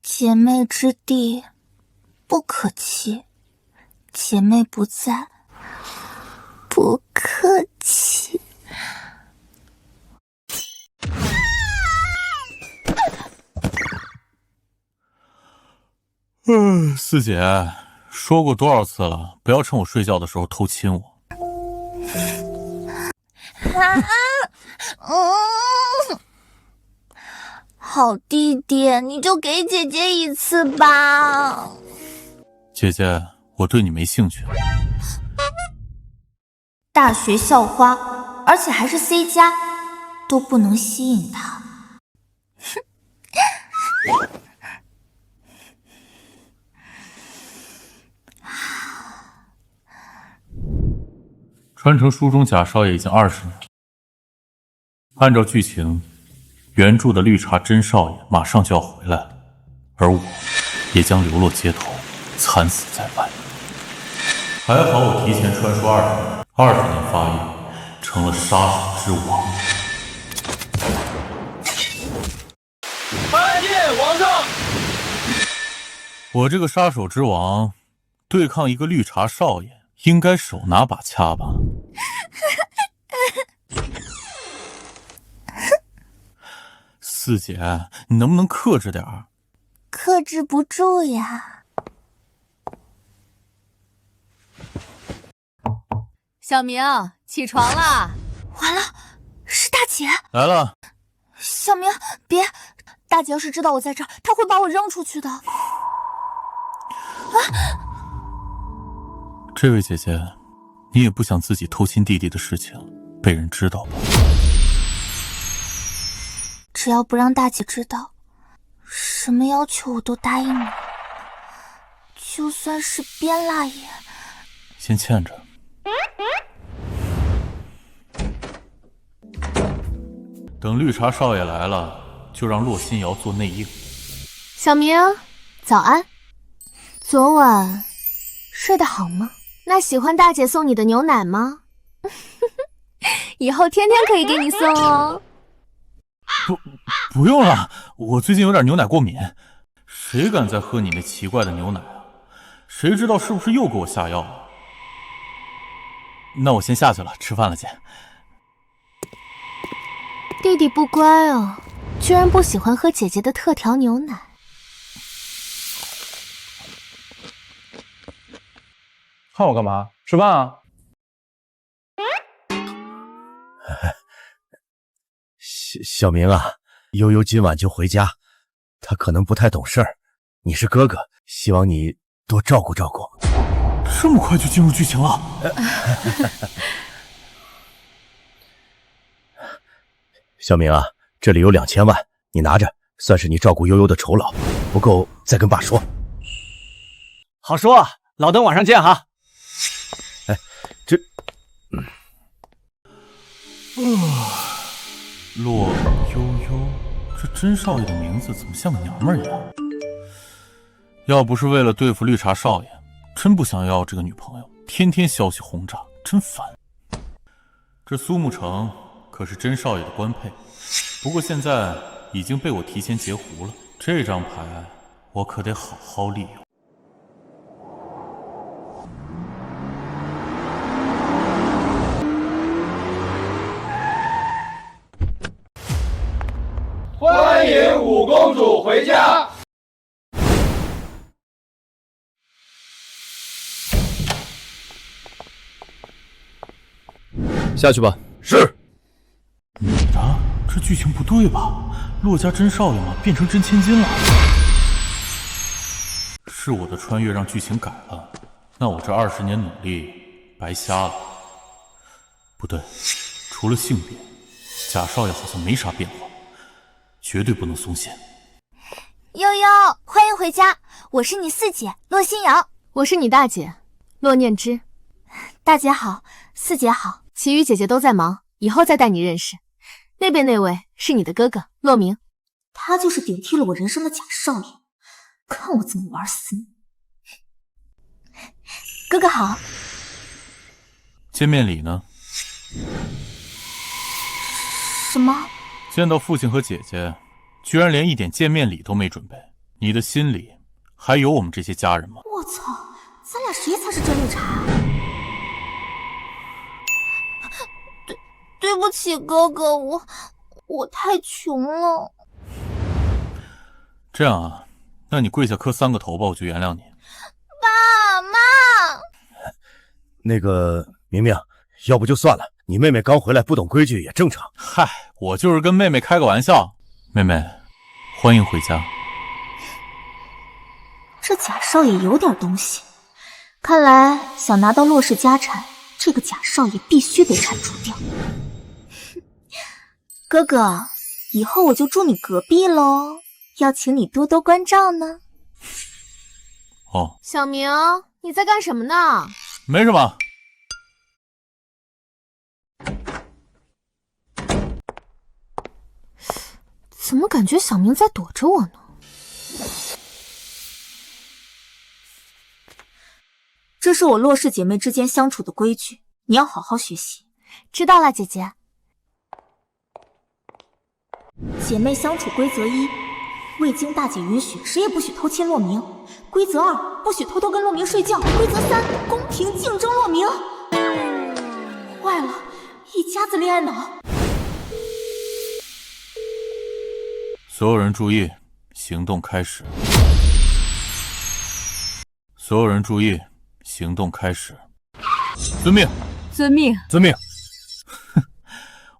姐妹之弟，不可欺。姐妹不在，不客气。四姐，说过多少次了，不要趁我睡觉的时候偷亲我。好弟弟，你就给姐姐一次吧。姐姐，我对你没兴趣。大学校花，而且还是 C 加，都不能吸引他。穿成书中贾少爷已经20年，按照剧情，原著的绿茶真少爷马上就要回来了，而我也将流落街头，惨死在外。还好我提前穿书20年发育，成了杀手之王。参见皇上！我这个杀手之王，对抗一个绿茶少爷，应该手拿把掐吧？四姐，你能不能克制点儿？克制不住呀。小明，起床啦！完了，是大姐。来了。小明，别！大姐要是知道我在这儿，她会把我扔出去的。这位姐姐，你也不想自己偷亲弟弟的事情被人知道吧？只要不让大姐知道，什么要求我都答应你，就算是鞭蜡也。先欠着。等绿茶少爷来了，就让洛心瑶做内应。小明，早安。昨晚睡得好吗？那喜欢大姐送你的牛奶吗？以后天天可以给你送哦。不用了，我最近有点牛奶过敏。谁敢再喝你那奇怪的牛奶啊？谁知道是不是又给我下药了？那我先下去了，吃饭了，姐。弟弟不乖哦，居然不喜欢喝姐姐的特调牛奶。看我干嘛？吃饭啊！小明啊，悠悠今晚就回家，他可能不太懂事儿。你是哥哥，希望你多照顾照顾。这么快就进入剧情了？小明啊，这里有2000万，你拿着，算是你照顾悠悠的酬劳，不够再跟爸说。好说啊，老邓晚上见哈。哎，这，洛悠悠，这真少爷的名字怎么像个娘们儿一样？要不是为了对付绿茶少爷，真不想要这个女朋友，天天消息轰炸，真烦。这苏沐橙可是真少爷的官配，不过现在已经被我提前截胡了，这张牌我可得好好利用。欢迎五公主回家。下去吧。是。啊，这剧情不对吧？洛家真少爷吗？变成真千金了？是我的穿越让剧情改了，那我这20年努力白瞎了。不对，除了性别，贾少爷好像没啥变化，绝对不能松懈。悠悠，欢迎回家，我是你四姐洛心瑶。我是你大姐洛念之。大姐好，四姐好。其余姐姐都在忙，以后再带你认识。那边那位是你的哥哥洛明，他就是顶替了我人生的贾少爷，看我怎么玩死你。哥哥好。见面礼呢？什么？见到父亲和姐姐，居然连一点见面礼都没准备，你的心里还有我们这些家人吗？我操，咱俩谁才是真绿茶啊？对不起哥哥，我太穷了。这样啊，那你跪下磕3个头吧，我就原谅你。爸妈，那个明明，要不就算了，你妹妹刚回来不懂规矩也正常。嗨，我就是跟妹妹开个玩笑。妹妹，欢迎回家。这贾少爷有点东西，看来想拿到骆氏家产，这个贾少爷必须得铲除掉。哥哥，以后我就住你隔壁喽，要请你多多关照呢。哦，小明，你在干什么呢？没什么。怎么感觉小明在躲着我呢？这是我骆氏姐妹之间相处的规矩，你要好好学习。知道了，姐姐。姐妹相处规则1：未经大姐允许，谁也不许偷亲骆明。规则2：不许偷偷跟骆明睡觉。规则3：公平竞争骆明。坏了，一家子恋爱脑。所有人注意，行动开始。所有人注意，行动开始。遵命。遵命。遵命。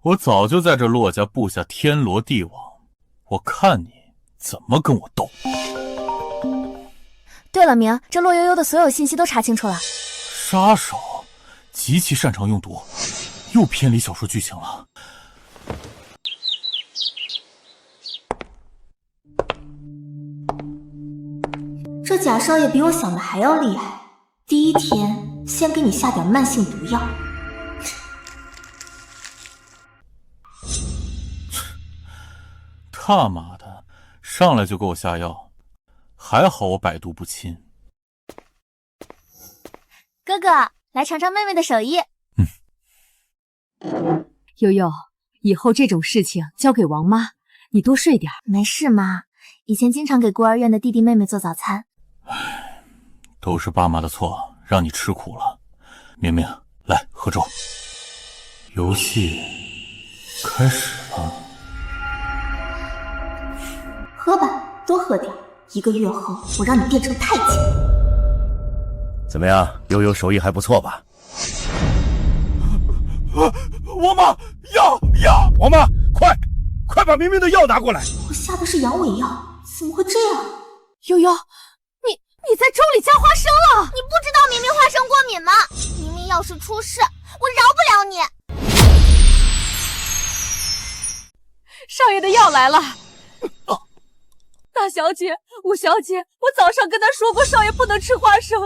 我早就在这骆家布下天罗地网，我看你怎么跟我斗。对了，明，这骆悠悠的所有信息都查清楚了。杀手极其擅长用毒，又偏离小说剧情了。这贾少爷比我想的还要厉害。第一天先给你下点慢性毒药。他妈的，上来就给我下药，还好我百毒不侵。哥哥，来尝尝妹妹的手艺。悠悠，以后这种事情交给王妈，你多睡点。没事妈，以前经常给孤儿院的弟弟妹妹做早餐。都是爸妈的错，让你吃苦了。明明，来喝粥。游戏开始了。喝吧，多喝点。1个月后，我让你变成太监。怎么样，悠悠手艺还不错吧？王妈，药！王妈，快把明明的药拿过来！我下的是阳痿药，怎么会这样？悠悠，你在粥里加花生了？你不知道明明花生过敏吗？明明要是出事，我饶不了你。少爷的药来了。大小姐，五小姐，我早上跟他说过，少爷不能吃花生。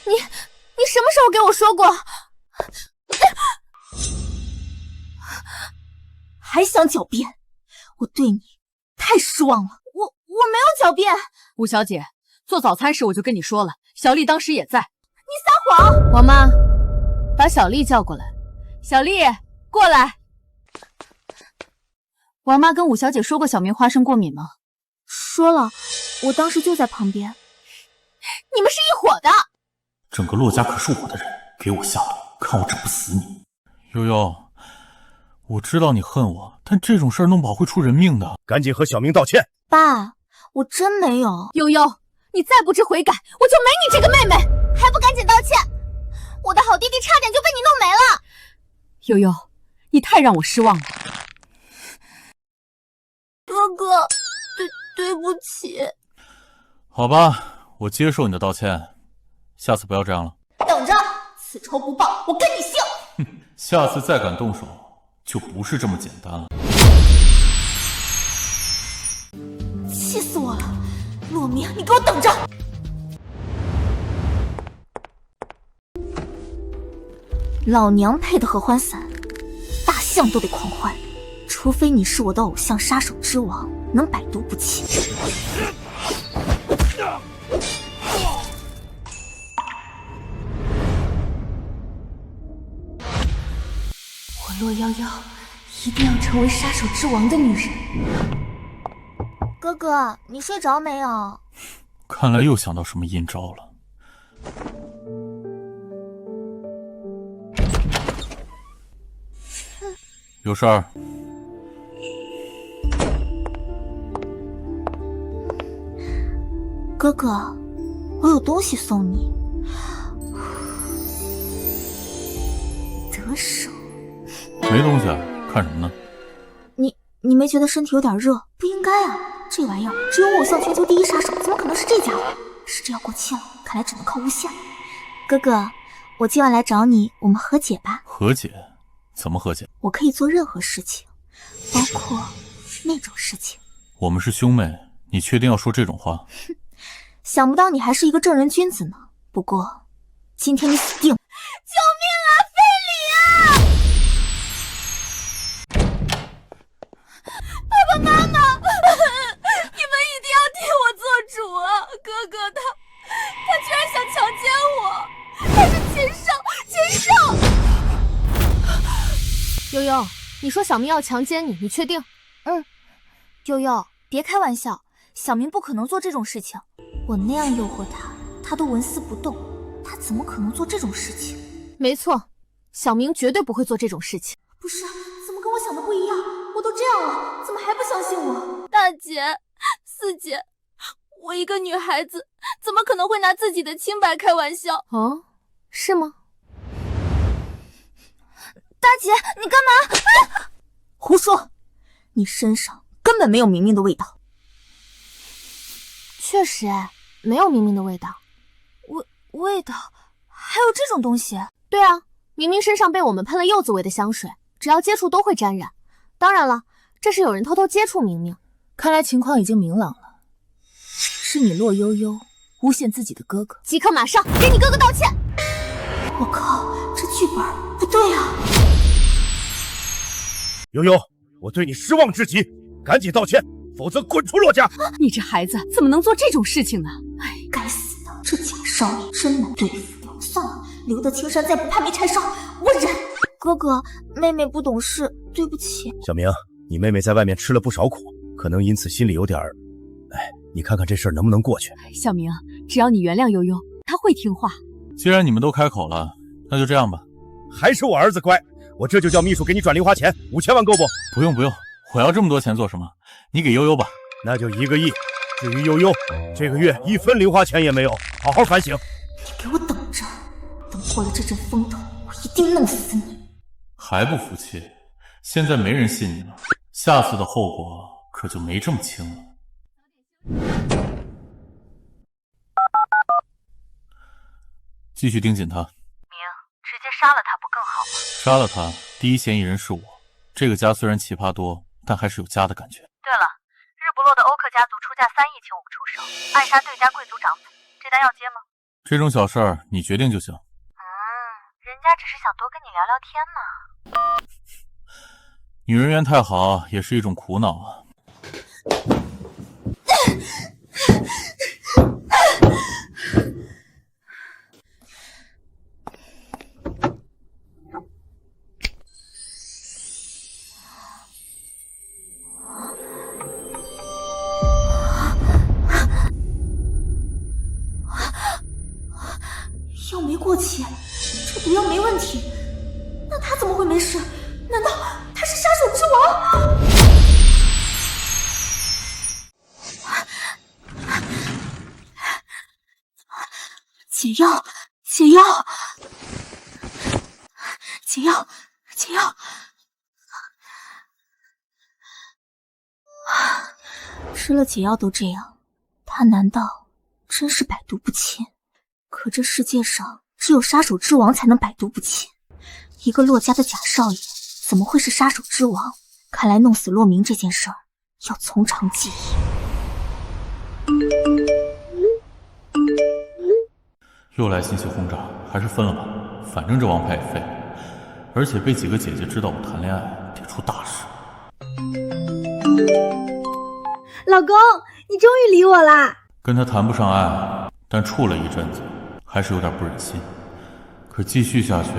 你什么时候给我说过？还想狡辩？我对你太失望了。我没有狡辩。五小姐，做早餐时我就跟你说了，小丽当时也在。你撒谎！王妈，把小丽叫过来。小丽，过来。王妈跟五小姐说过小明花生过敏吗？说了，我当时就在旁边。你们是一伙的。整个骆家可是我的人，给我下毒，看我整不死你。悠悠，我知道你恨我，但这种事儿弄不好会出人命的。赶紧和小明道歉。爸，我真没有。悠悠，你再不知悔改，我就没你这个妹妹！还不赶紧道歉！我的好弟弟差点就被你弄没了。悠悠，你太让我失望了。哥哥，对不起。好吧，我接受你的道歉，下次不要这样了。等着，此仇不报，我跟你姓。哼，下次再敢动手，就不是这么简单了。气死我了！骆明，你给我等着！老娘配的合欢伞，大象都得狂欢，除非你是我的偶像杀手之王，能百毒不侵。我骆夭夭一定要成为杀手之王的女人。哥哥，你睡着没有？看来又想到什么阴招了。有事儿？哥哥，我有东西送你。得手。没东西啊，看什么呢？你没觉得身体有点热？不应该啊，这玩意儿只有我偶像全球第一杀手，怎么可能是这家伙？时至要过期了，看来只能靠诬陷了。哥哥，我今晚来找你，我们和解吧。和解？怎么和解？我可以做任何事情，包括那种事情。我们是兄妹，你确定要说这种话？想不到你还是一个正人君子呢。不过，今天你死定了！救命啊，菲里啊！爸爸妈妈，你们一定要替我做主啊！哥哥他居然想强奸我，他是禽兽，禽兽！悠悠，你说小明要强奸你，你确定？悠悠，别开玩笑，小明不可能做这种事情。我那样诱惑他，他都纹丝不动，他怎么可能做这种事情？没错，小明绝对不会做这种事情。不是，怎么跟我想的不一样？我都这样了，怎么还不相信我？大姐、四姐，我一个女孩子，怎么可能会拿自己的清白开玩笑？哦，是吗？大姐，你干嘛？胡说！你身上根本没有明明的味道。确实，没有明明的味道。味道？还有这种东西？对啊，明明身上被我们喷了柚子味的香水，只要接触都会沾染。当然了，这是有人偷偷接触明明。看来情况已经明朗了，是你洛悠悠诬陷自己的哥哥。即刻马上给你哥哥道歉！我靠，这剧本不对啊！悠悠，我对你失望至极，赶紧道歉，否则滚出洛家！你这孩子怎么能做这种事情呢？该死的，这假少爷真难对付。算了，留得青山在，不怕没柴烧，我忍。哥哥，妹妹不懂事，对不起。小明，你妹妹在外面吃了不少苦，可能因此心里有点你看看这事儿能不能过去？小明，只要你原谅悠悠，她会听话。既然你们都开口了，那就这样吧。还是我儿子乖，我这就叫秘书给你转零花钱，5000万够不？不用，我要这么多钱做什么？你给悠悠吧。那就1个亿。至于悠悠，这个月1分零花钱也没有，好好反省。你给我等着，等过了这阵风头，我一定弄死你。还不服气？现在没人信你了，下次的后果可就没这么轻了。继续盯紧他。明，直接杀了他不更好吗？杀了他，第一嫌疑人是我。这个家虽然奇葩多，但还是有家的感觉。对了，日不落的欧克家族出价3亿请我们出手，暗杀对家贵族长子，这单要接吗？这种小事儿你决定就行。人家只是想多跟你聊聊天呢。女人缘太好也是一种苦恼啊。药没过期，这毒药没问题，那他怎么会没事？难道他是杀手之王？解药，解药，解药，解药！吃了解药都这样，他难道真是百毒不侵？可这世界上只有杀手之王才能百毒不侵，一个洛家的假少爷怎么会是杀手之王？看来弄死洛明这件事儿要从长计议。又来信息轰炸，还是分了吧，反正这王牌也废了，而且被几个姐姐知道我谈恋爱，得出大事。老公，你终于理我啦！跟他谈不上爱，但处了一阵子，还是有点不忍心。可继续下去，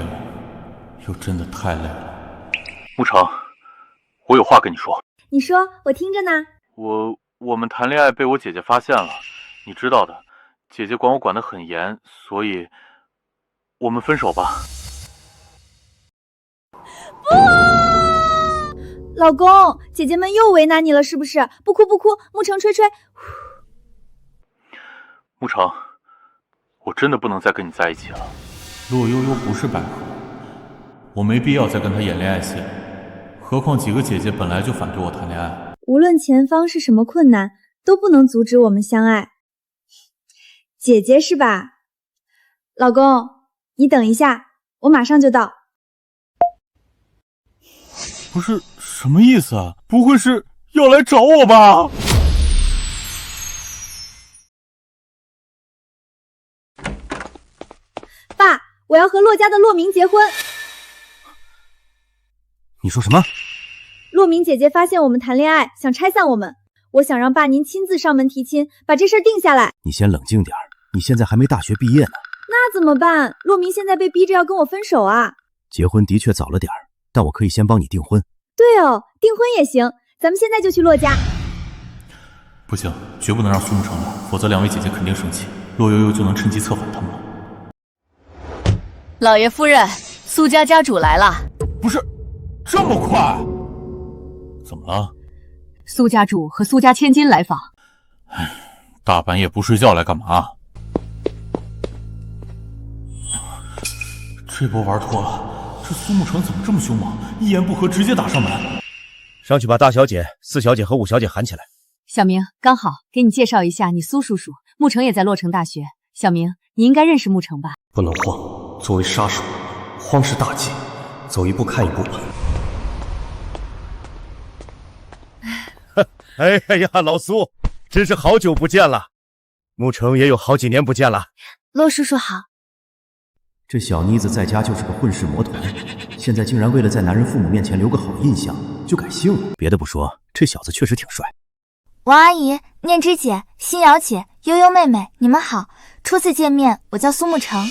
又真的太累了。沐橙，我有话跟你说。你说，我听着呢。我我们谈恋爱被我姐姐发现了，你知道的，姐姐管我管得很严，所以我们分手吧。老公，姐姐们又为难你了是不是？不哭不哭，沐橙吹吹。沐橙，我真的不能再跟你在一起了。洛悠悠不是百合，我没必要再跟她演恋爱戏了。何况几个姐姐本来就反对我谈恋爱。无论前方是什么困难，都不能阻止我们相爱。姐姐是吧？老公，你等一下，我马上就到。不是，什么意思啊？不会是要来找我吧？爸，我要和洛家的洛明结婚。你说什么？洛明姐姐发现我们谈恋爱，想拆散我们。我想让爸您亲自上门提亲，把这事儿定下来。你先冷静点，你现在还没大学毕业呢。那怎么办？洛明现在被逼着要跟我分手啊。结婚的确早了点，但我可以先帮你订婚。对哦，订婚也行，咱们现在就去洛家。不行，绝不能让苏沐橙来，否则两位姐姐肯定生气，洛悠悠就能趁机策反他们了。老爷夫人，苏家家主来了。不是，这么快？怎么了？苏家主和苏家千金来访。大半夜不睡觉来干嘛？这波玩脱了。这苏沐橙怎么这么凶猛？一言不合直接打上门。上去把大小姐、四小姐和五小姐喊起来。小明，刚好给你介绍一下你苏叔叔，沐橙也在洛城大学。小明，你应该认识沐橙吧？不能慌，作为杀手，慌是大忌，走一步看一步吧。哎呀，老苏，真是好久不见了。沐橙也有好几年不见了。洛叔叔好。这小妮子在家就是个混世魔头，现在竟然为了在男人父母面前留个好印象，就改姓了。别的不说，这小子确实挺帅。王阿姨、念之姐、新瑶姐、悠悠妹妹，你们好。初次见面，我叫苏沐橙。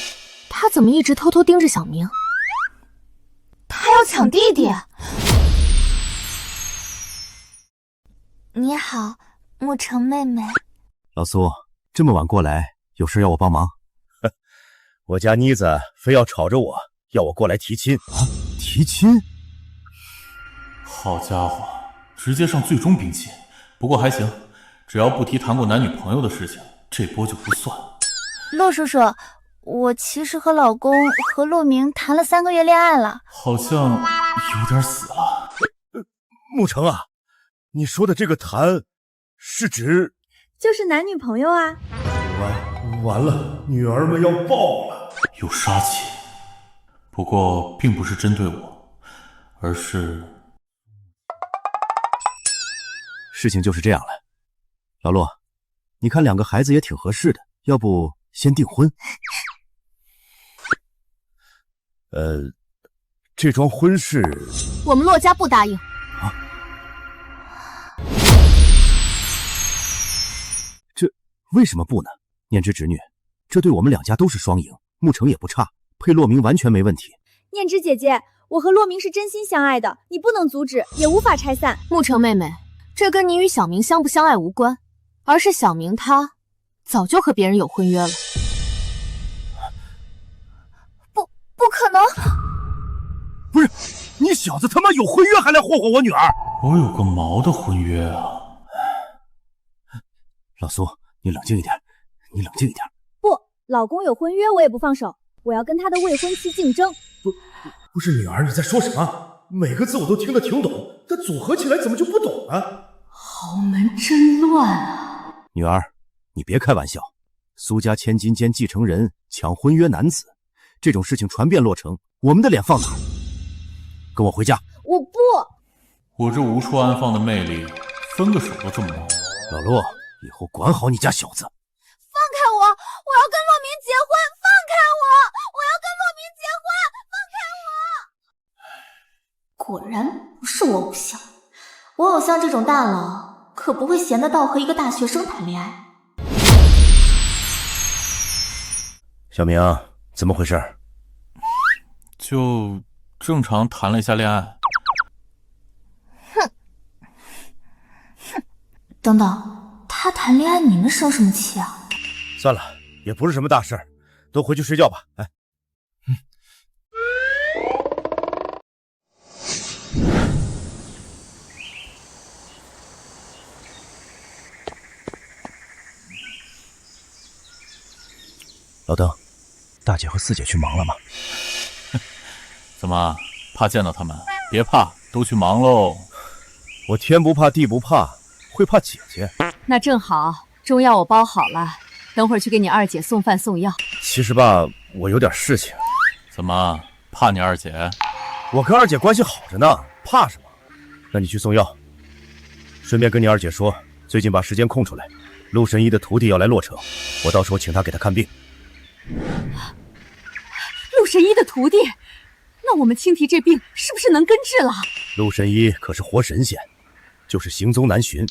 他怎么一直偷偷盯着小明？他要抢弟弟。你好，沐橙妹妹。老苏，这么晚过来，有事要我帮忙？我家妮子非要吵着我，要我过来提亲。提亲？好家伙，直接上最终兵器。不过还行，只要不提谈过男女朋友的事情，这波就不算。洛叔叔，我其实和老公和洛明谈了3个月恋爱了。好像有点死了。沐橙啊，你说的这个谈，是指……就是男女朋友啊。完了，女儿们要爆了。有杀气，不过并不是针对我，而是……事情就是这样了。老洛，你看两个孩子也挺合适的，要不先订婚？这桩婚事我们洛家不答应。啊？这为什么不呢？念之侄女，这对我们两家都是双赢，沐橙也不差，配洛明完全没问题。念之姐姐，我和洛明是真心相爱的，你不能阻止，也无法拆散。沐橙妹妹，这跟你与小明相不相爱无关，而是小明他早就和别人有婚约了。不可能！不是，你小子他妈有婚约还来霍霍我女儿！我有个毛的婚约啊！老苏，你冷静一点，你冷静一点。不，老公有婚约我也不放手，我要跟他的未婚妻竞争。不是女儿，你在说什么？每个字我都听得挺懂，但组合起来怎么就不懂呢？豪门真乱啊！女儿，你别开玩笑，苏家千金兼继承人抢婚约男子，这种事情传遍洛城，我们的脸放哪儿？跟我回家！我不，我这无处安放的魅力，分个手都这么忙。老洛，以后管好你家小子。放开我！我要跟洛明结婚！放开我！我要跟洛明结婚！放开我！果然不是我偶像，我偶像这种大佬可不会闲得到和一个大学生谈恋爱。小明，怎么回事？就正常谈了一下恋爱。等等，他谈恋爱，你们生什么气啊？算了，也不是什么大事儿，都回去睡觉吧。哎，老邓，大姐和四姐去忙了吗？怎么怕见到他们？别怕，都去忙喽。我天不怕地不怕，会怕姐姐？那正好，中药我包好了，等会儿去给你二姐送饭送药。其实吧，我有点事情。怎么怕你二姐？我跟二姐关系好着呢，怕什么？那你去送药，顺便跟你二姐说，最近把时间空出来，陆神医的徒弟要来洛城，我到时候请他给他看病。陆神医的徒弟，那我们青提这病是不是能根治了？陆神医可是活神仙，就是行踪难寻。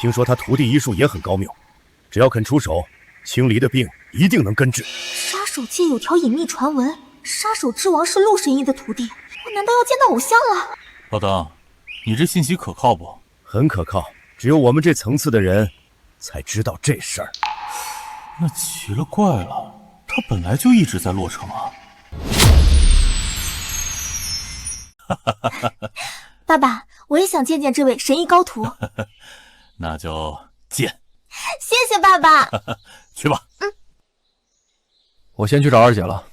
听说他徒弟医术也很高明，只要肯出手，青离的病一定能根治。杀手界有条隐秘传闻，杀手之王是陆神医的徒弟，我难道要见到偶像了？老邓，你这信息可靠不？很可靠，只有我们这层次的人才知道这事儿。那奇了怪了，他本来就一直在洛城啊。爸爸，我也想见见这位神医高徒。那就见。谢谢爸爸。去吧。我先去找二姐了。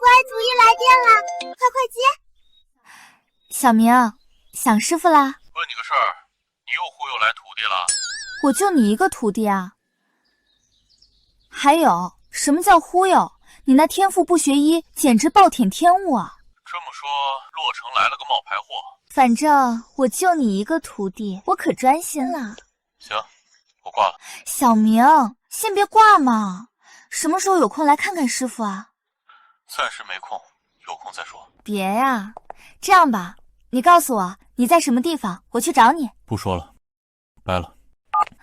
歪主意来电了，快快接！小明，想师傅啦？问你个事儿，你又忽悠来徒弟了？我就你一个徒弟啊。还有，什么叫忽悠？你那天赋不学医，简直暴殄天物啊！这么说，洛城来了个冒牌货。反正我就你一个徒弟，我可专心了。行，我挂了。小明，先别挂嘛，什么时候有空来看看师傅啊？暂时没空，有空再说。别呀，这样吧，你告诉我你在什么地方，我去找你。不说了，拜了。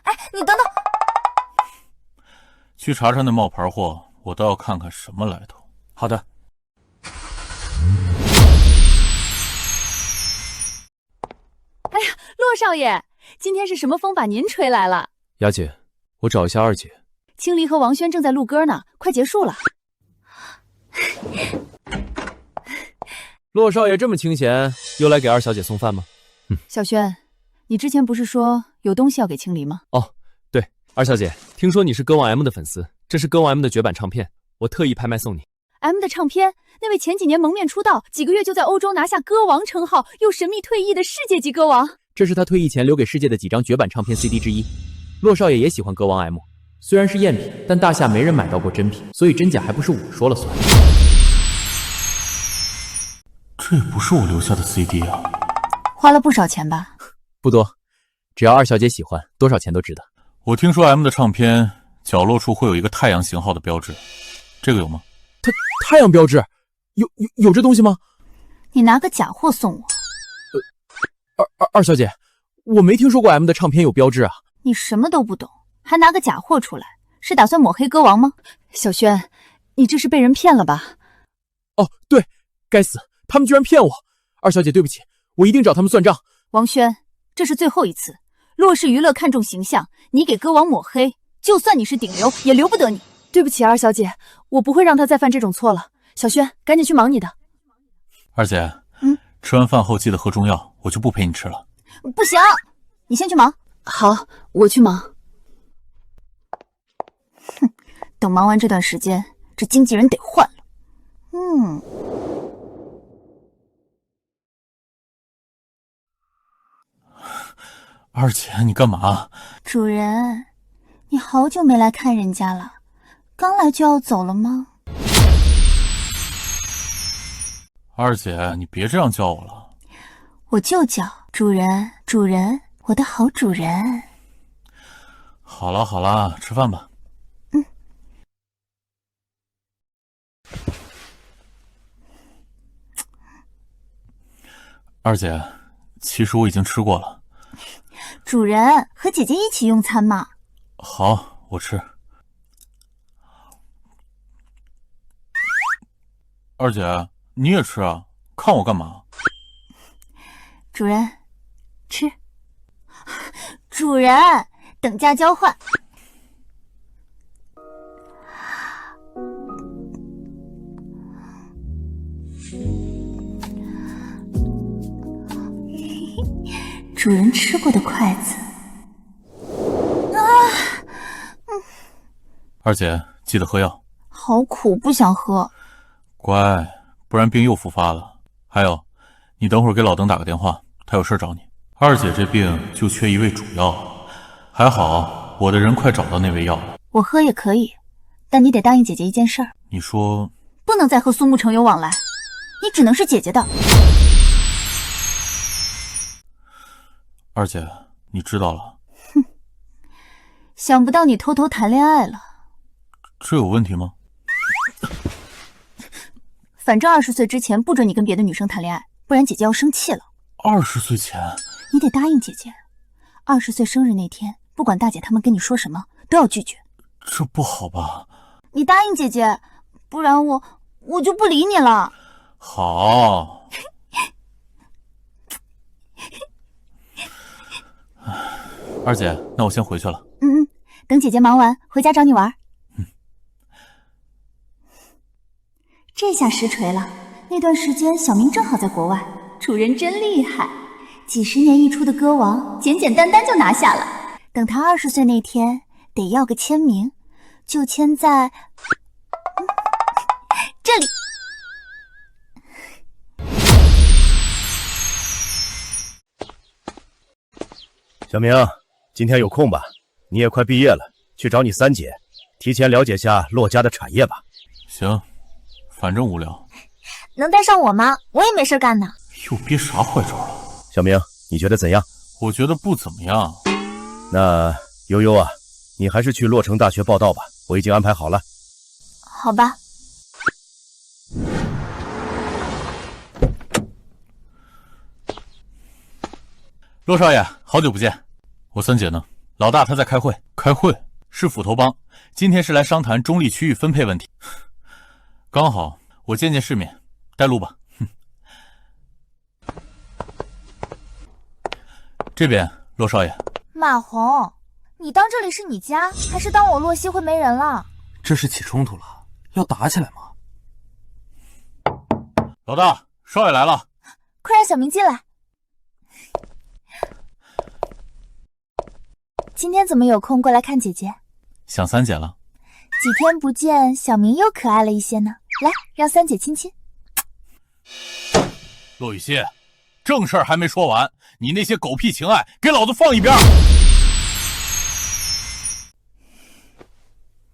哎，你等等，去查查那冒牌货，我倒要看看什么来头。好的。哎呀，骆少爷，今天是什么风把您吹来了？雅姐，我找一下二姐。青离和王轩正在录歌呢，快结束了。骆少爷这么清闲，又来给二小姐送饭吗？小轩，你之前不是说有东西要给青离吗？哦，对，二小姐，听说你是歌王 M 的粉丝，这是歌王 M 的绝版唱片，我特意拍卖送你。M 的唱片，那位前几年蒙面出道，几个月就在欧洲拿下歌王称号，又神秘退役的世界级歌王。这是他退役前留给世界的几张绝版唱片 CD 之一。骆少爷也喜欢歌王 M， 虽然是赝品，但大夏没人买到过真品，所以真假还不是我说了算。这也不是我留下的 CD 啊。花了不少钱吧？不多，只要二小姐喜欢，多少钱都值得。我听说 M 的唱片角落处会有一个太阳型号的标志，这个有吗？太阳标志，有这东西吗？你拿个假货送我？二小姐，我没听说过 M 的唱片有标志啊。你什么都不懂，还拿个假货出来，是打算抹黑歌王吗？小轩，你这是被人骗了吧？哦，对，该死，他们居然骗我！二小姐，对不起，我一定找他们算账。王轩，这是最后一次。洛氏娱乐看重形象，你给歌王抹黑，就算你是顶流，也留不得你。对不起，二小姐，我不会让他再犯这种错了。小轩，赶紧去忙你的。二姐，吃完饭后记得喝中药，我就不陪你吃了。不行，你先去忙。好，我去忙。哼，等忙完这段时间，这经纪人得换了。二姐，你干嘛？主人，你好久没来看人家了，刚来就要走了吗？二姐，你别这样叫我了。我就叫主人，主人，我的好主人。好了好了，吃饭吧。二姐，其实我已经吃过了。主人，和姐姐一起用餐嘛。好，我吃。二姐，你也吃啊？看我干嘛？主人，吃。主人，等价交换。主人吃过的筷子。二姐，记得喝药。好苦，不想喝。乖，不然病又复发了。还有，你等会儿给老邓打个电话，他有事找你。二姐这病就缺一味主药，还好我的人快找到那味药了。我喝也可以，但你得答应姐姐一件事儿。你说？不能再和苏沐橙有往来，你只能是姐姐的。二姐，你知道了。哼，想不到你偷偷谈恋爱了。这有问题吗？反正20岁之前不准你跟别的女生谈恋爱，不然姐姐要生气了。20岁前？你得答应姐姐，20岁生日那天，不管大姐他们跟你说什么，都要拒绝。这不好吧？你答应姐姐，不然我就不理你了。好。二姐，那我先回去了。等姐姐忙完回家找你玩。这下实锤了，那段时间小明正好在国外，主人真厉害，几十年一出的歌王，简简单单就拿下了。等他20岁那天，得要个签名，就签在这里。小明，今天有空吧？你也快毕业了，去找你三姐，提前了解下骆家的产业吧。行，反正无聊。能带上我吗？我也没事干呢。又憋啥坏招了？小明，你觉得怎样？我觉得不怎么样。那悠悠啊，你还是去洛城大学报到吧，我已经安排好了。好吧。骆少爷，好久不见。我三姐呢？老大他在开会。开会？是斧头帮，今天是来商谈中立区域分配问题。刚好我见见世面，带路吧。这边，骆少爷。马红，你当这里是你家，还是当我洛溪会没人了？这是起冲突了，要打起来吗？老大，少爷来了。快让小明进来。今天怎么有空过来看姐姐？想三姐了。几天不见，小明又可爱了一些呢。来，让三姐亲亲。骆雨欣，正事儿还没说完，你那些狗屁情爱，给老子放一边！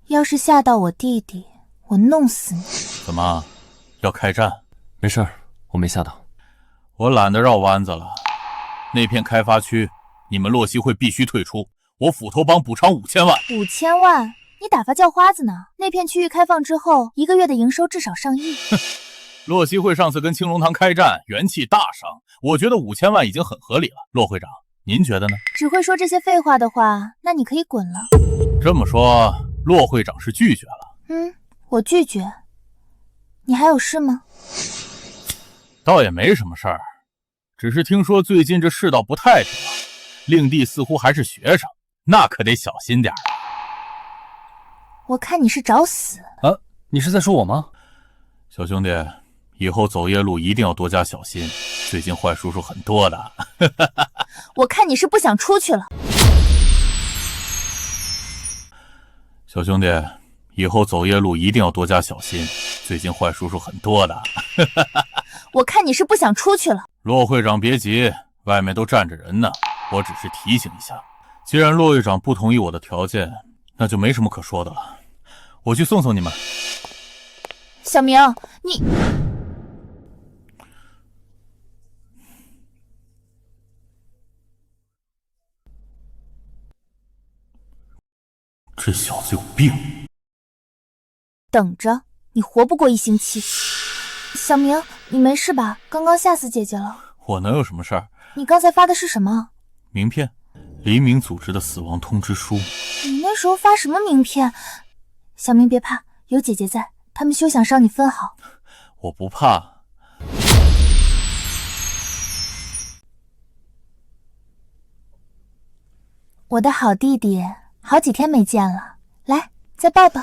要是吓到我弟弟，我弄死你！怎么，要开战？没事儿，我没吓到。我懒得绕弯子了。那片开发区，你们洛溪会必须退出。我斧头帮补偿5000万。5000万？你打发叫花子呢？那片区域开放之后，1个月的营收至少上亿。洛溪会上次跟青龙堂开战，元气大伤，我觉得5000万已经很合理了。骆会长，您觉得呢？只会说这些废话的话，那你可以滚了。这么说，骆会长是拒绝了？我拒绝。你还有事吗？倒也没什么事儿，只是听说最近这世道不太平了，令弟似乎还是学生，那可得小心点儿。我看你是找死啊！你是在说我吗？小兄弟，以后走夜路一定要多加小心，最近坏叔叔很多的。我看你是不想出去了。小兄弟，以后走夜路一定要多加小心，最近坏叔叔很多的。我看你是不想出去了。骆会长别急，外面都站着人呢，我只是提醒一下。既然骆会长不同意我的条件，那就没什么可说的了。我去送送你们。小明，你这小子有病。等着，你活不过1星期。小明，你没事吧？刚刚吓死姐姐了。我能有什么事儿？你刚才发的是什么？名片，黎明组织的死亡通知书。你那时候发什么名片？小明别怕，有姐姐在，他们休想伤你分毫。我不怕。我的好弟弟，好几天没见了，来，再抱抱。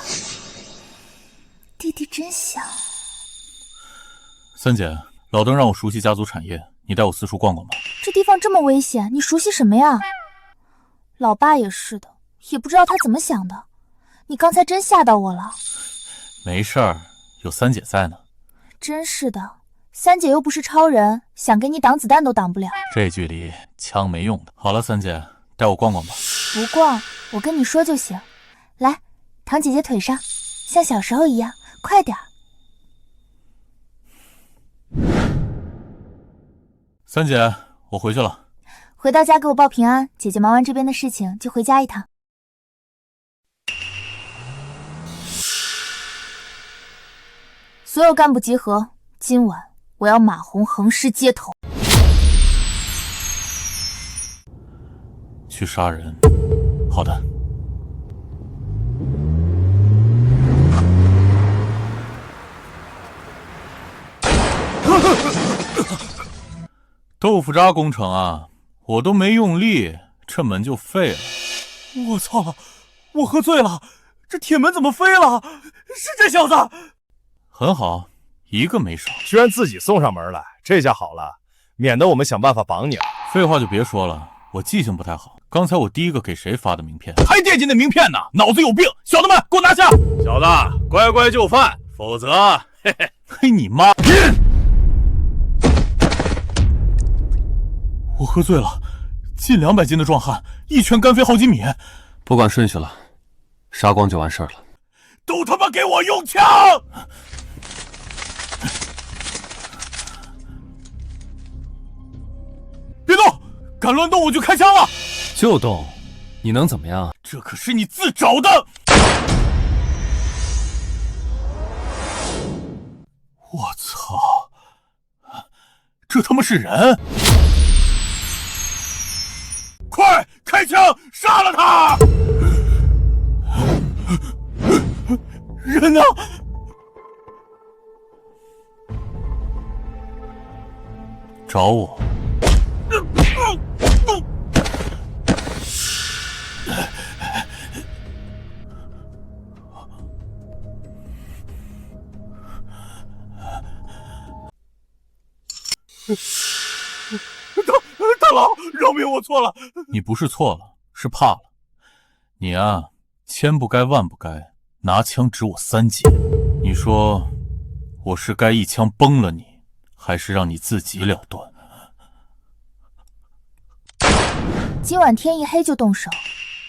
弟弟真香。三姐，老邓让我熟悉家族产业，你带我四处逛逛吧。这地方这么危险，你熟悉什么呀？老爸也是的，也不知道他怎么想的。你刚才真吓到我了。没事儿，有三姐在呢。真是的，三姐又不是超人，想给你挡子弹都挡不了。这距离枪没用的。好了，三姐，带我逛逛吧。不逛，我跟你说就行。来，躺姐姐腿上，像小时候一样，快点儿。三姐，我回去了。回到家给我报平安，姐姐忙完这边的事情就回家一趟。所有干部集合，今晚我要马红横尸街头。去杀人。好的。豆腐渣工程啊，我都没用力，这门就废了。我操！我喝醉了，这铁门怎么飞了？是这小子！很好，一个没少。居然自己送上门来，这下好了，免得我们想办法绑你了。废话就别说了，我记性不太好。刚才我第一个给谁发的名片？还惦记那名片呢？脑子有病！小子们，给我拿下！小子，乖乖就范，否则，嘿嘿，嘿你妈！我喝醉了，近200斤的壮汉，一拳干飞好几米。不管顺序了，杀光就完事儿了。都他妈给我用枪！别动！敢乱动我就开枪了！就动，你能怎么样？这可是你自找的！我操！这他妈是人！快开枪，杀了他！人呢？找我！大佬，饶命，我错了。你不是错了，是怕了。你啊，千不该万不该，拿枪指我三姐。你说，我是该一枪崩了你，还是让你自己了断？今晚天一黑就动手，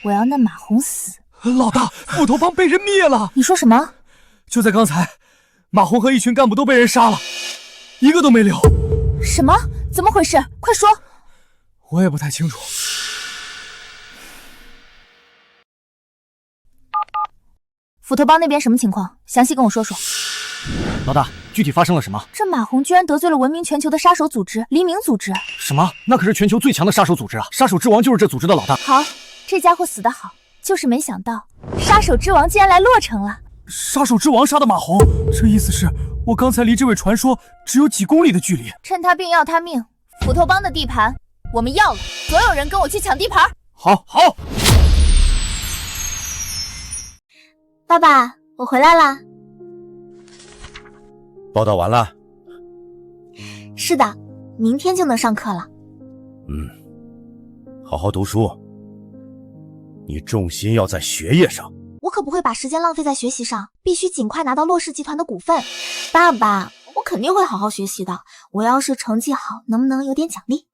我要那马红死。老大，斧头帮被人灭了。你说什么？就在刚才，马红和一群干部都被人杀了，一个都没留。什么？怎么回事？快说！我也不太清楚。斧头帮那边什么情况？详细跟我说说。老大，具体发生了什么？这马红居然得罪了闻名全球的杀手组织黎明组织。什么？那可是全球最强的杀手组织啊！杀手之王就是这组织的老大。好，这家伙死得好，就是没想到杀手之王竟然来洛城了。杀手之王杀的马红，这意思是我刚才离这位传说只有几公里的距离。趁他病要他命，斧头帮的地盘我们要了，所有人跟我去抢地盘。好，好。爸爸，我回来啦。报道完了？是的，明天就能上课了。好好读书，你重心要在学业上。我可不会把时间浪费在学习上，必须尽快拿到洛氏集团的股份。爸爸，我肯定会好好学习的。我要是成绩好，能不能有点奖励？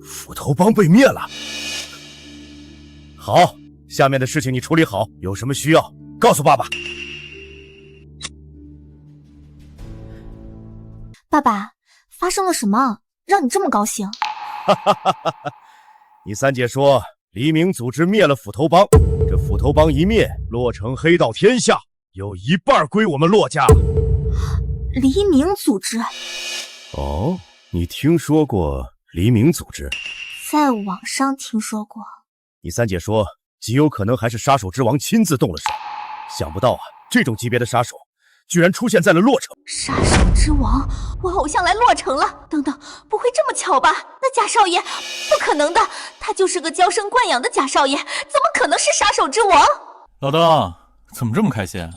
斧头帮被灭了。好，下面的事情你处理好，有什么需要告诉爸爸。爸爸，发生了什么让你这么高兴？你三姐说黎明组织灭了斧头帮，这斧头帮一灭，洛城黑道天下有一半归我们洛家。黎明组织？哦，你听说过黎明组织？在网上听说过。你三姐说极有可能还是杀手之王亲自动了手。想不到啊，这种级别的杀手居然出现在了洛城。杀手之王，我偶像来洛城了！等等，不会这么巧吧？那贾少爷，不可能的，他就是个娇生惯养的贾少爷，怎么可能是杀手之王？老邓，怎么这么开心？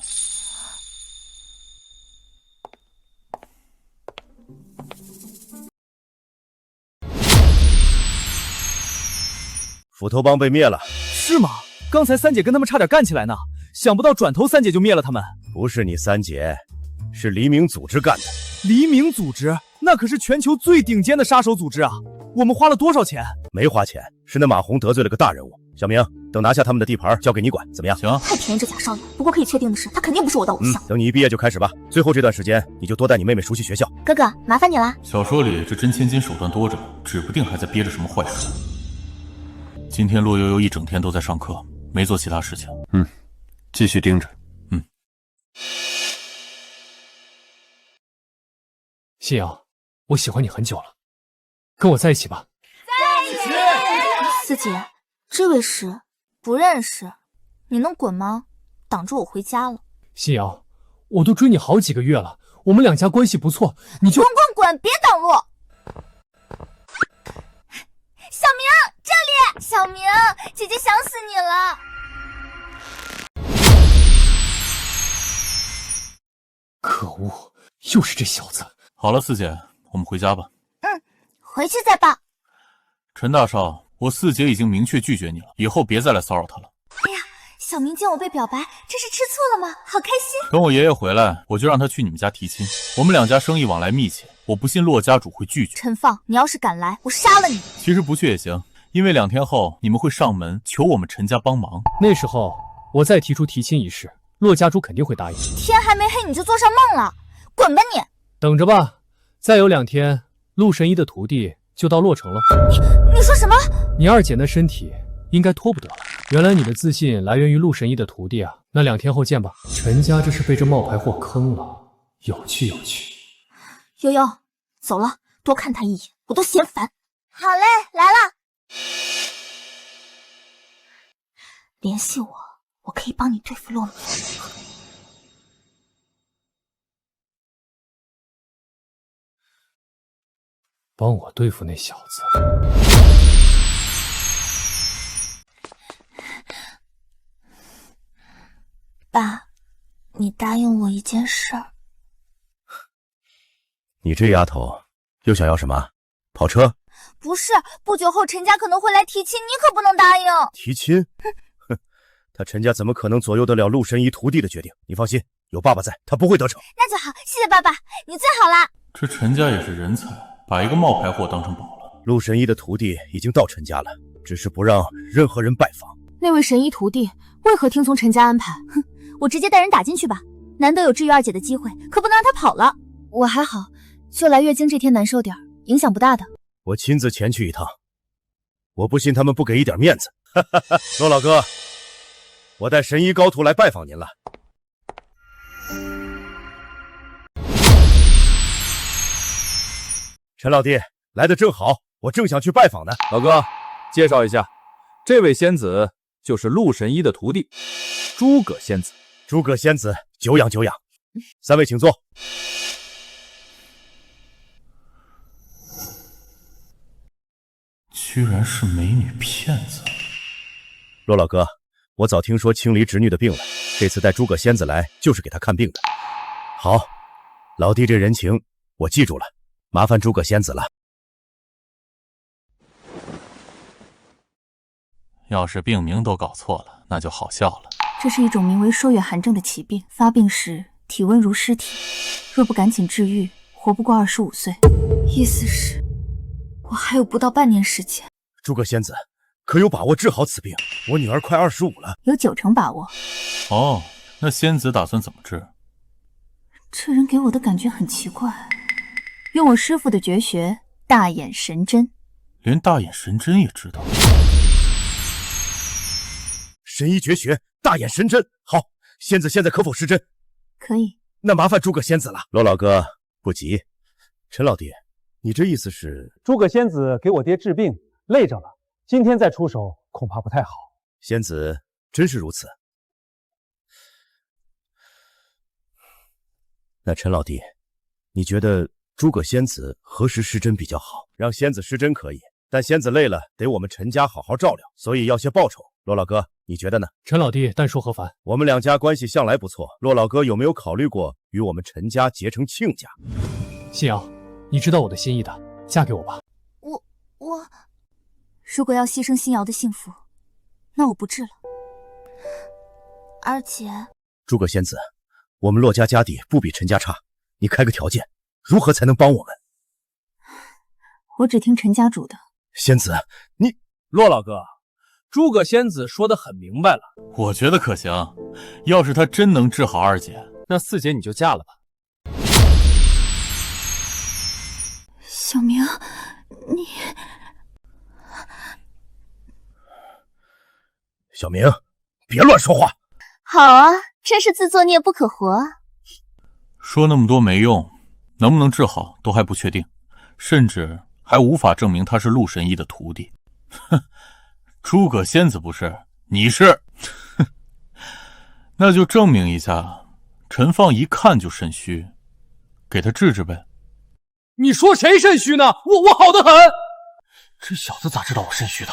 斧头帮被灭了。是吗？刚才三姐跟他们差点干起来呢，想不到转头三姐就灭了他们。不是你三姐，是黎明组织干的。黎明组织那可是全球最顶尖的杀手组织啊！我们花了多少钱？没花钱，是那马红得罪了个大人物。小明，等拿下他们的地盘，交给你管，怎么样？行。太便宜这贾少爷，不过可以确定的是，他肯定不是我的偶像。等你一毕业就开始吧。最后这段时间，你就多带你妹妹熟悉学校。哥哥，麻烦你啦。小说里这真千金手段多着，指不定还在憋着什么坏事。今天洛悠悠一整天都在上课，没做其他事情。继续盯着。信阳，我喜欢你很久了，跟我在一起吧。在一起。四姐，这位是？不认识。你能滚吗？挡着我回家了。信阳，我都追你好几个月了，我们两家关系不错，你就滚，别挡路。小明，这里，小明，姐姐想死你了。可恶，又是这小子。好了，四姐，我们回家吧。回去再报。陈大少，我四姐已经明确拒绝你了，以后别再来骚扰她了。哎呀，小明见我被表白，这是吃醋了吗？好开心。等我爷爷回来，我就让他去你们家提亲。我们两家生意往来密切，我不信骆家主会拒绝。陈放，你要是敢来，我杀了你。其实不去也行，因为2天后你们会上门求我们陈家帮忙。那时候我再提出提亲一事，骆家主肯定会答应。天还没黑你就做上梦了，滚吧你！等着吧，再有2天，陆神医的徒弟就到洛城了。你说什么？你二姐那身体应该拖不得了。原来你的自信来源于陆神医的徒弟啊！那2天后见吧。陈家这是被这冒牌货坑了，有趣有趣。悠悠，走了，多看他一眼，我都嫌烦。好嘞，来了。联系我，我可以帮你对付洛明。帮我对付那小子。爸，你答应我一件事儿。你这丫头又想要什么？跑车？不是，不久后陈家可能会来提亲，你可不能答应。提亲？哼，他陈家怎么可能左右得了陆神医徒弟的决定？你放心，有爸爸在，他不会得逞。那就好，谢谢爸爸，你最好啦。这陈家也是人才，把一个冒牌货当成宝了。陆神医的徒弟已经到陈家了，只是不让任何人拜访。那位神医徒弟为何听从陈家安排？哼，我直接带人打进去吧。难得有治愈二姐的机会，可不能让她跑了。我还好，就来月经这天难受点，影响不大的。我亲自前去一趟，我不信他们不给一点面子。骆老哥，我带神医高徒来拜访您了。陈老弟来得正好，我正想去拜访呢。老哥，介绍一下，这位仙子就是陆神医的徒弟，诸葛仙子。诸葛仙子，久仰久仰。3位请坐。居然是美女骗子！骆老哥，我早听说青离侄女的病了，这次带诸葛仙子来就是给她看病的。好，老弟这人情我记住了，麻烦诸葛仙子了。要是病名都搞错了，那就好笑了。这是一种名为朔月寒症的奇病，发病时体温如尸体，若不赶紧治愈，活不过25岁。意思是，我还有不到半年时间。诸葛仙子，可有把握治好此病？我女儿快25了，有90%把握。哦，那仙子打算怎么治？这人给我的感觉很奇怪，用我师父的绝学大眼神针。连大眼神针也知道。神医绝学大眼神针，好，仙子现在可否施针？可以。那麻烦诸葛仙子了。罗老哥不急，陈老弟，你这意思是？诸葛仙子给我爹治病累着了，今天再出手恐怕不太好。仙子真是如此。那陈老弟，你觉得诸葛仙子何时失真比较好？让仙子失真可以，但仙子累了得我们陈家好好照料，所以要些报酬。骆老哥，你觉得呢？陈老弟，但说何凡？我们两家关系向来不错，骆老哥有没有考虑过与我们陈家结成亲家？信瑶，你知道我的心意的，嫁给我吧。我，如果要牺牲新瑶的幸福，那我不治了。而且，诸葛仙子，我们骆家家底不比陈家差，你开个条件，如何才能帮我们？我只听陈家主的。仙子，你骆老哥，诸葛仙子说得很明白了，我觉得可行。要是她真能治好二姐，那四姐你就嫁了吧。小明，你……小明，别乱说话。好啊，真是自作孽不可活啊！说那么多没用，能不能治好都还不确定，甚至还无法证明他是陆神医的徒弟。哼，诸葛仙子不是，你是，哼，那就证明一下，陈放一看就肾虚，给他治治呗。你说谁肾虚呢？我好得很。这小子咋知道我肾虚的？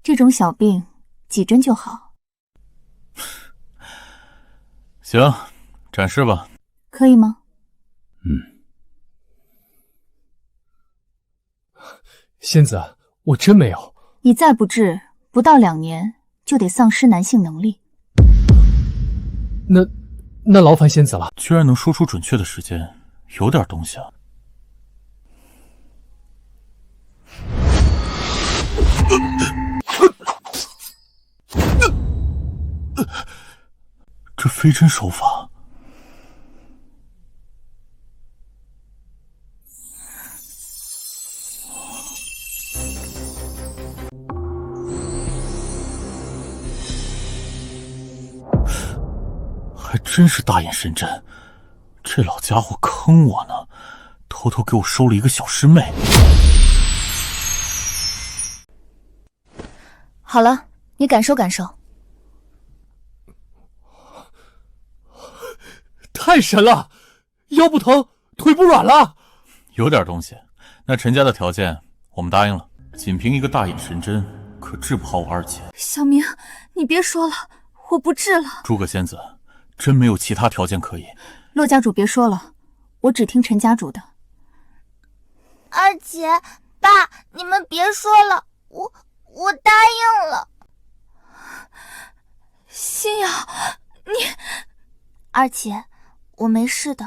这种小病几针就好。行，展示吧。可以吗？仙子，我真没有。你再不治，不到2年就得丧失男性能力。那劳烦仙子了。居然能说出准确的时间，有点东西啊。这飞针手法，还真是大眼神针。这老家伙坑我呢，偷偷给我收了一个小师妹。好了，你感受感受。太神了，腰不疼，腿不软了。有点东西。那陈家的条件我们答应了，仅凭一个大眼神针可治不好我二姐。小明，你别说了，我不治了。诸葛仙子，真没有其他条件可以？骆家主别说了，我只听陈家主的。二姐，爸，你们别说了，我答应了。心瑶，你……二姐，我没事的。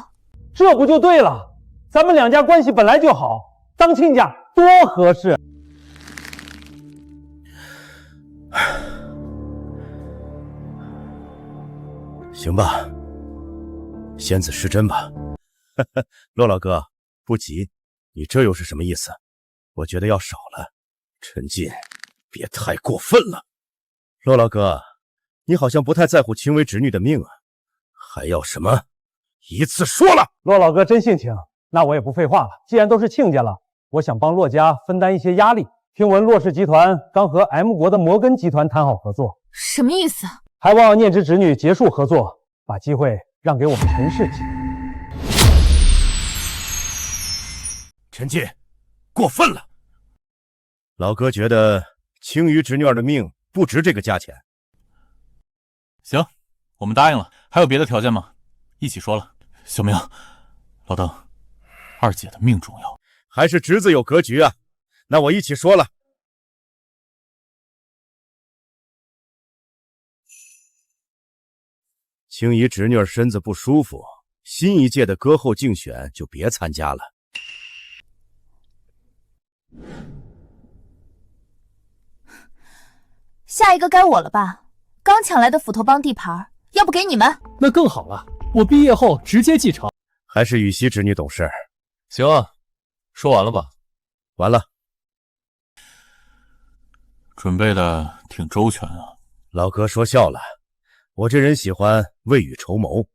这不就对了？咱们两家关系本来就好，当亲家多合适。行吧，仙子失真吧。骆老哥，不急，你这又是什么意思？我觉得要少了。陈进，别太过分了。骆老哥，你好像不太在乎亲为侄女的命啊，还要什么？一次说了。骆老哥真性情，那我也不废话了。既然都是亲家了，我想帮骆家分担一些压力。听闻骆氏集团刚和 M 国的摩根集团谈好合作，什么意思？还望念之侄女结束合作，把机会让给我们陈氏集。陈进，过分了。老哥觉得青鱼侄女儿的命不值这个价钱。行，我们答应了。还有别的条件吗？一起说了。小明，老邓，二姐的命重要，还是侄子有格局啊。那我一起说了。青姨侄女儿身子不舒服，新一届的歌后竞选就别参加了。下一个该我了吧？刚抢来的斧头帮地盘，要不给你们？那更好了，我毕业后直接继承。还是羽西侄女懂事。行啊，说完了吧？完了。准备的挺周全啊。老哥说笑了，我这人喜欢未雨绸缪。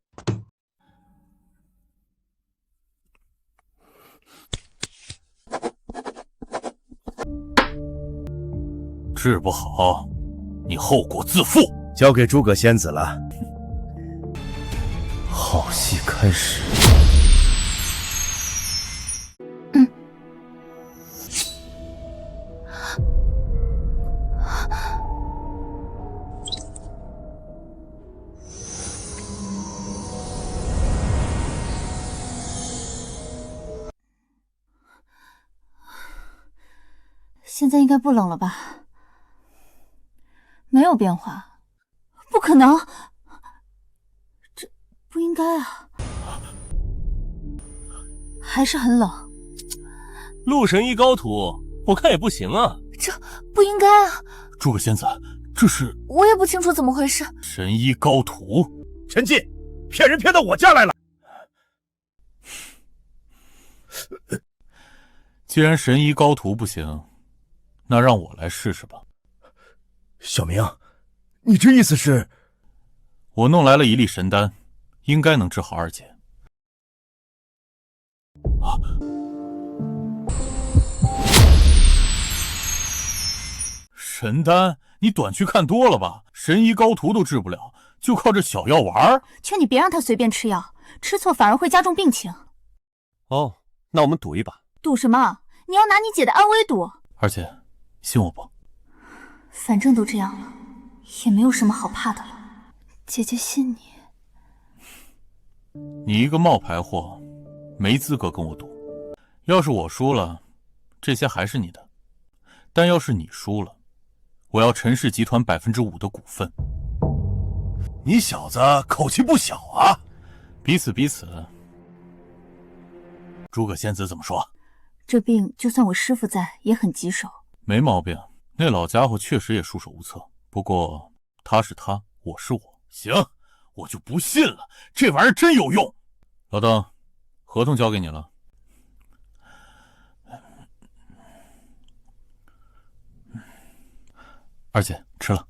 治不好，你后果自负。交给诸葛仙子了。好戏开始。现在应该不冷了吧？没有变化，不可能，这不应该啊，还是很冷。陆神医高徒，我看也不行啊，这不应该啊！诸葛仙子，这是……我也不清楚怎么回事。神医高徒，陈进，骗人骗到我家来了。既然神医高徒不行，那让我来试试吧。小明，你这意思是？我弄来了一粒神丹，应该能治好二姐。神丹，你短剧看多了吧？神医高徒都治不了，就靠这小药丸？劝你别让他随便吃药，吃错反而会加重病情。哦，那我们赌一把。赌什么？你要拿你姐的安危赌？二姐，信我不？反正都这样了，也没有什么好怕的了。姐姐信你。你一个冒牌货，没资格跟我赌。要是我输了，这些还是你的；但要是你输了，我要陈氏集团5%的股份。你小子口气不小啊！彼此彼此。诸葛仙子怎么说？这病就算我师父在，也很棘手。没毛病，那老家伙确实也束手无策。不过他是他，我是我。行，我就不信了，这玩意儿真有用。老邓，合同交给你了。二姐，吃了。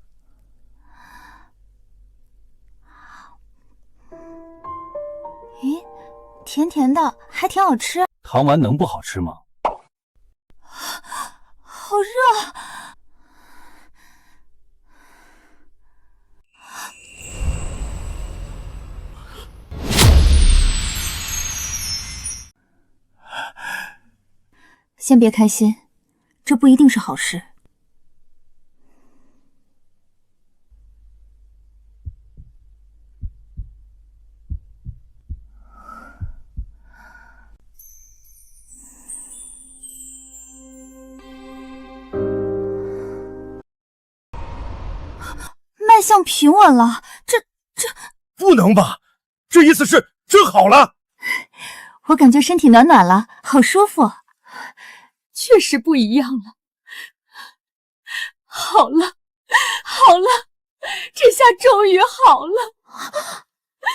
咦，甜甜的，还挺好吃。糖丸能不好吃吗？好热。先别开心，这不一定是好事。脉象平稳了，这不能吧？这意思是治好了？我感觉身体暖暖了，好舒服。确实不一样了。好了，好了，这下终于好了。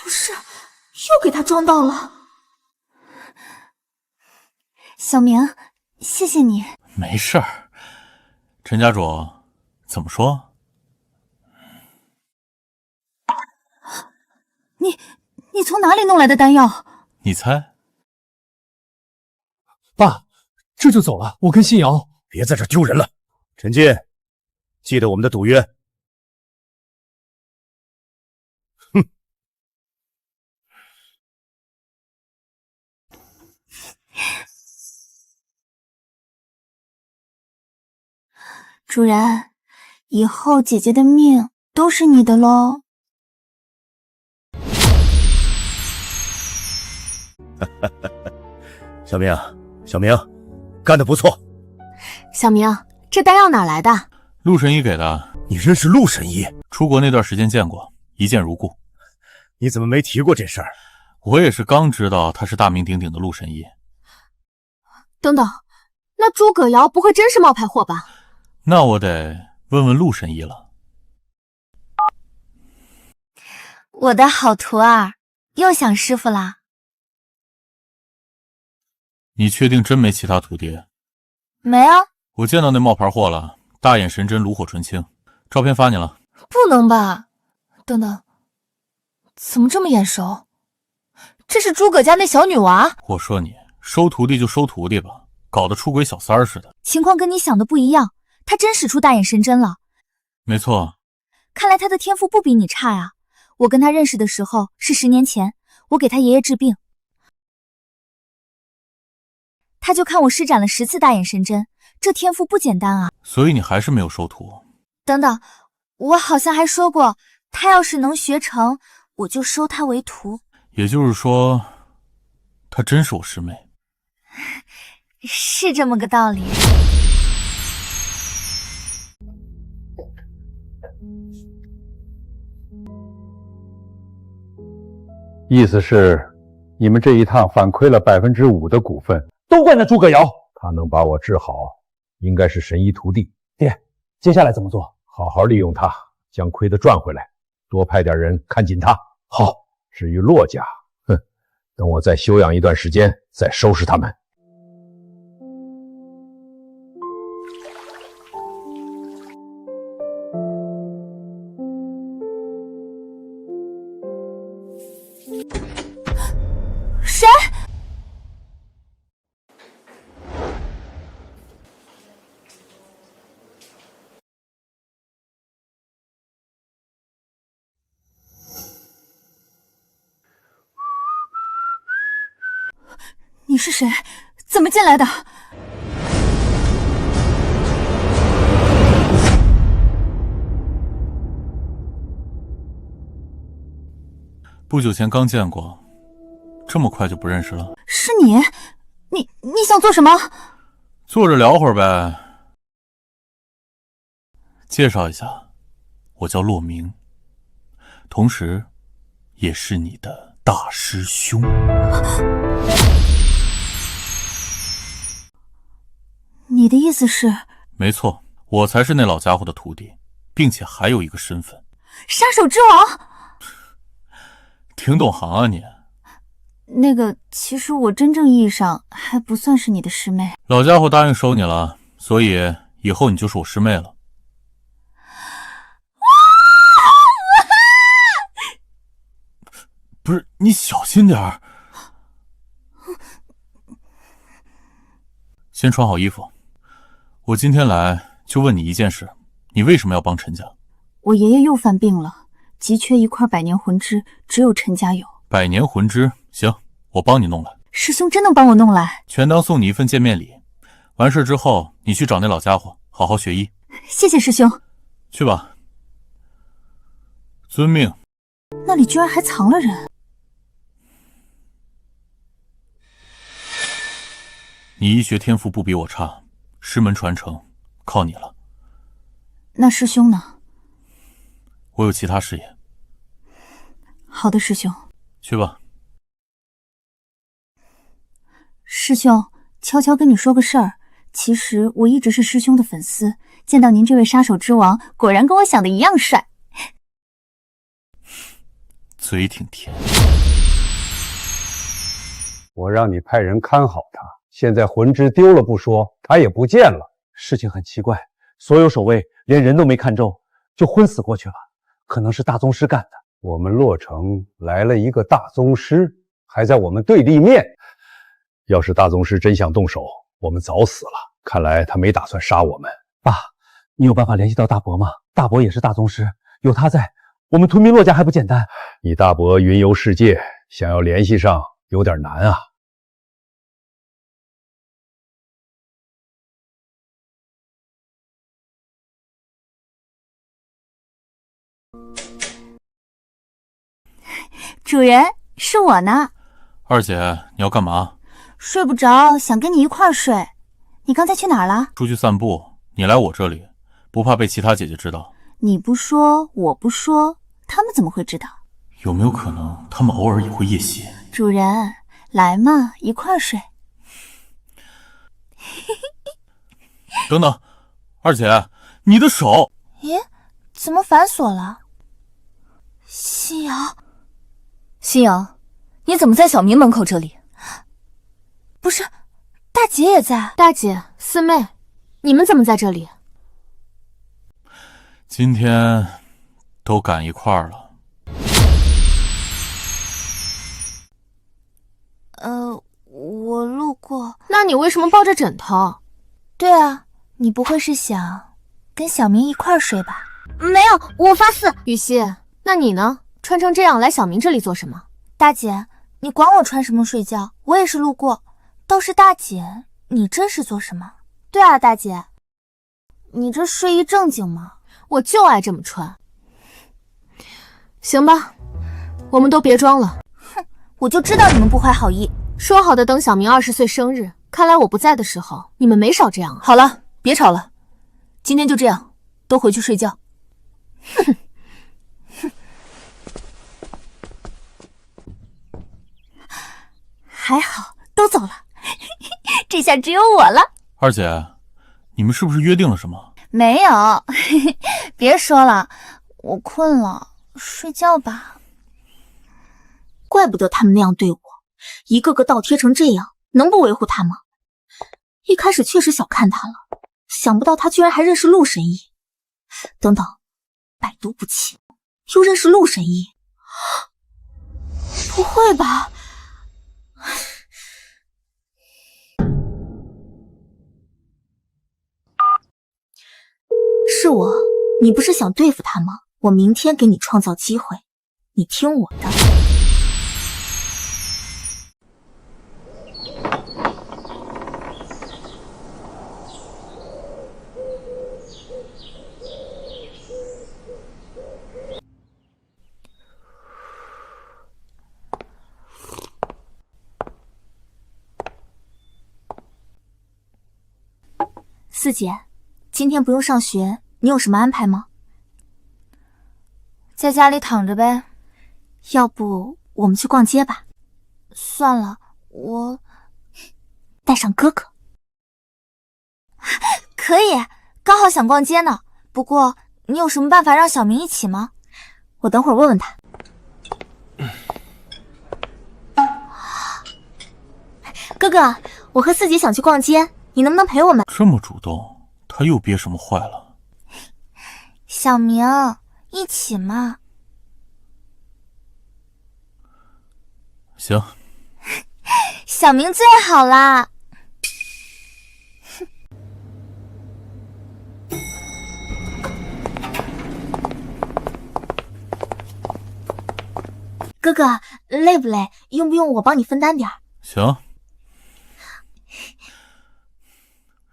不是，又给他撞到了。小明，谢谢你。没事儿。陈家主，怎么说？你从哪里弄来的丹药？你猜？爸，这就走了，我跟信瑶。别在这丢人了，陈进，记得我们的赌约。哼。主人，以后姐姐的命都是你的喽。小明，小明，干得不错。小明，这丹药哪来的？陆神医给的。你认识陆神医？出国那段时间见过，一见如故。你怎么没提过这事儿？我也是刚知道他是大名鼎鼎的陆神医。等等，那诸葛瑶不会真是冒牌货吧？那我得问问陆神医了。我的好徒儿，又想师傅啦？你确定真没其他徒弟？没啊，我见到那冒牌货了，大眼神针，炉火纯青，照片发你了。不能吧？等等，怎么这么眼熟？这是诸葛家那小女娃。我说你收徒弟就收徒弟吧，搞得出轨小三儿似的。情况跟你想的不一样，她真使出大眼神针了。没错，看来他的天赋不比你差呀。我跟他认识的时候是10年前，我给他爷爷治病，他就看我施展了10次大眼神针，这天赋不简单啊。所以你还是没有收徒？等等，我好像还说过，他要是能学成，我就收他为徒。也就是说，她真是我师妹？是这么个道理。意思是，你们这一趟反亏了5%的股份，都怪那诸葛瑶。他能把我治好，应该是神医徒弟。爹，接下来怎么做？好好利用他，将亏的赚回来，多派点人看紧他。好。至于骆家，等我再休养一段时间，再收拾他们。谁？你是谁？怎么进来的？不久前刚见过，这么快就不认识了？是你？你想做什么？坐着聊会儿呗。介绍一下，我叫骆明，同时也是你的大师兄。你的意思是？没错，我才是那老家伙的徒弟，并且还有一个身份——杀手之王。挺懂行啊你。那个，其实我真正意义上还不算是你的师妹。老家伙答应收你了，所以以后你就是我师妹了。不是，你小心点儿。先穿好衣服。我今天来就问你一件事，你为什么要帮陈家？我爷爷又犯病了，急缺一块百年魂枝，只有陈家有。百年魂枝，行，我帮你弄来。师兄真能帮我弄来？全当送你一份见面礼。完事之后，你去找那老家伙，好好学医。谢谢师兄。去吧。遵命。那里居然还藏了人。你医学天赋不比我差，师门传承靠你了。那师兄呢？我有其他事业。好的，师兄。去吧。师兄，悄悄跟你说个事儿，其实我一直是师兄的粉丝，见到您这位杀手之王，果然跟我想的一样帅。嘴挺甜。我让你派人看好他，现在魂枝丢了不说，他也不见了。事情很奇怪，所有守卫连人都没看中，就昏死过去了，可能是大宗师干的。我们洛城来了一个大宗师，还在我们对立面。要是大宗师真想动手，我们早死了。看来他没打算杀我们。爸，你有办法联系到大伯吗？大伯也是大宗师，有他在，我们屠明洛家还不简单。你大伯云游世界，想要联系上有点难啊。主人，是我呢。二姐，你要干嘛？睡不着，想跟你一块儿睡。你刚才去哪儿了？出去散步。你来我这里，不怕被其他姐姐知道？你不说，我不说，他们怎么会知道？有没有可能他们偶尔也会夜袭？主人，来嘛，一块儿睡。等等，二姐，你的手！咦，怎么反锁了？夕瑶，夕瑶，你怎么在小明门口这里？不是，大姐也在。大姐，四妹，你们怎么在这里？今天都赶一块儿了。我路过。那你为什么抱着枕头？对啊，你不会是想跟小明一块儿睡吧？没有，我发誓。雨熙，那你呢？穿成这样来小明这里做什么？大姐，你管我穿什么睡觉？我也是路过。倒是大姐，你这是做什么？对啊，大姐，你这睡衣正经吗？我就爱这么穿。行吧，我们都别装了。哼，我就知道你们不怀好意。说好的等小明20岁生日，看来我不在的时候，你们没少这样啊。好了，别吵了，今天就这样，都回去睡觉。哼。还好，都走了，这下只有我了。二姐，你们是不是约定了什么？没有，别说了，我困了，睡觉吧。怪不得他们那样对我，一个个倒贴成这样，能不维护他吗？一开始确实小看他了，想不到他居然还认识陆神医。等等，百毒不侵，又认识陆神医？不会吧？是我，你不是想对付他吗？我明天给你创造机会，你听我的。四姐，今天不用上学，你有什么安排吗？在家里躺着呗。要不我们去逛街吧？算了，我带上哥哥。可以，刚好想逛街呢。不过你有什么办法让小明一起吗？我等会儿问问他。哥哥，我和四姐想去逛街，你能不能陪我们？这么主动，他又憋什么坏了？小明，一起嘛。行。小明最好啦。哥哥，累不累？用不用我帮你分担点？行，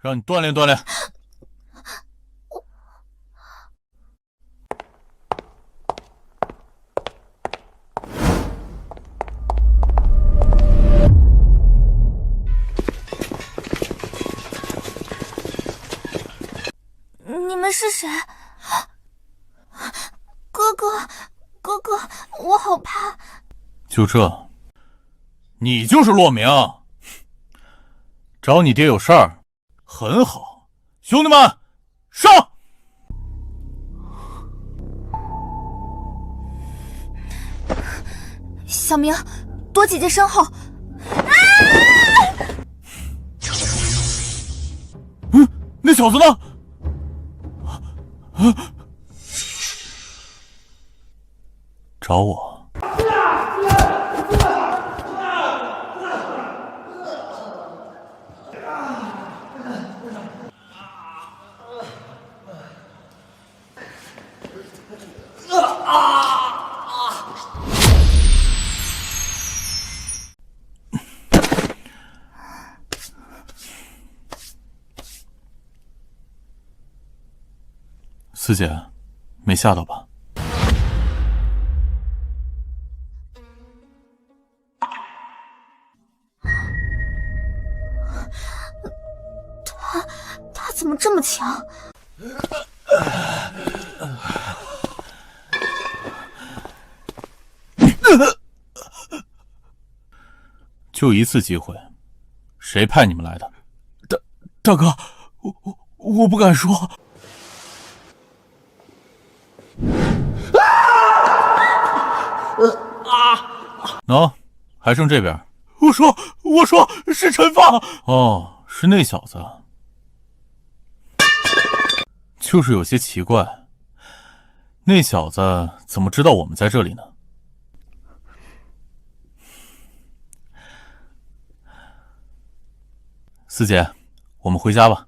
让你锻炼锻炼。你们是谁？哥哥，哥哥，我好怕。就这，你就是骆明，找你爹有事儿，很好。兄弟们，上！小明，躲姐姐身后。那小子呢？找我。四姐，没吓到吧？他怎么这么强？就一次机会，谁派你们来的？大哥，我不敢说。喏，还剩这边。我说是陈放。哦，是那小子。就是有些奇怪，那小子怎么知道我们在这里呢？四姐，我们回家吧。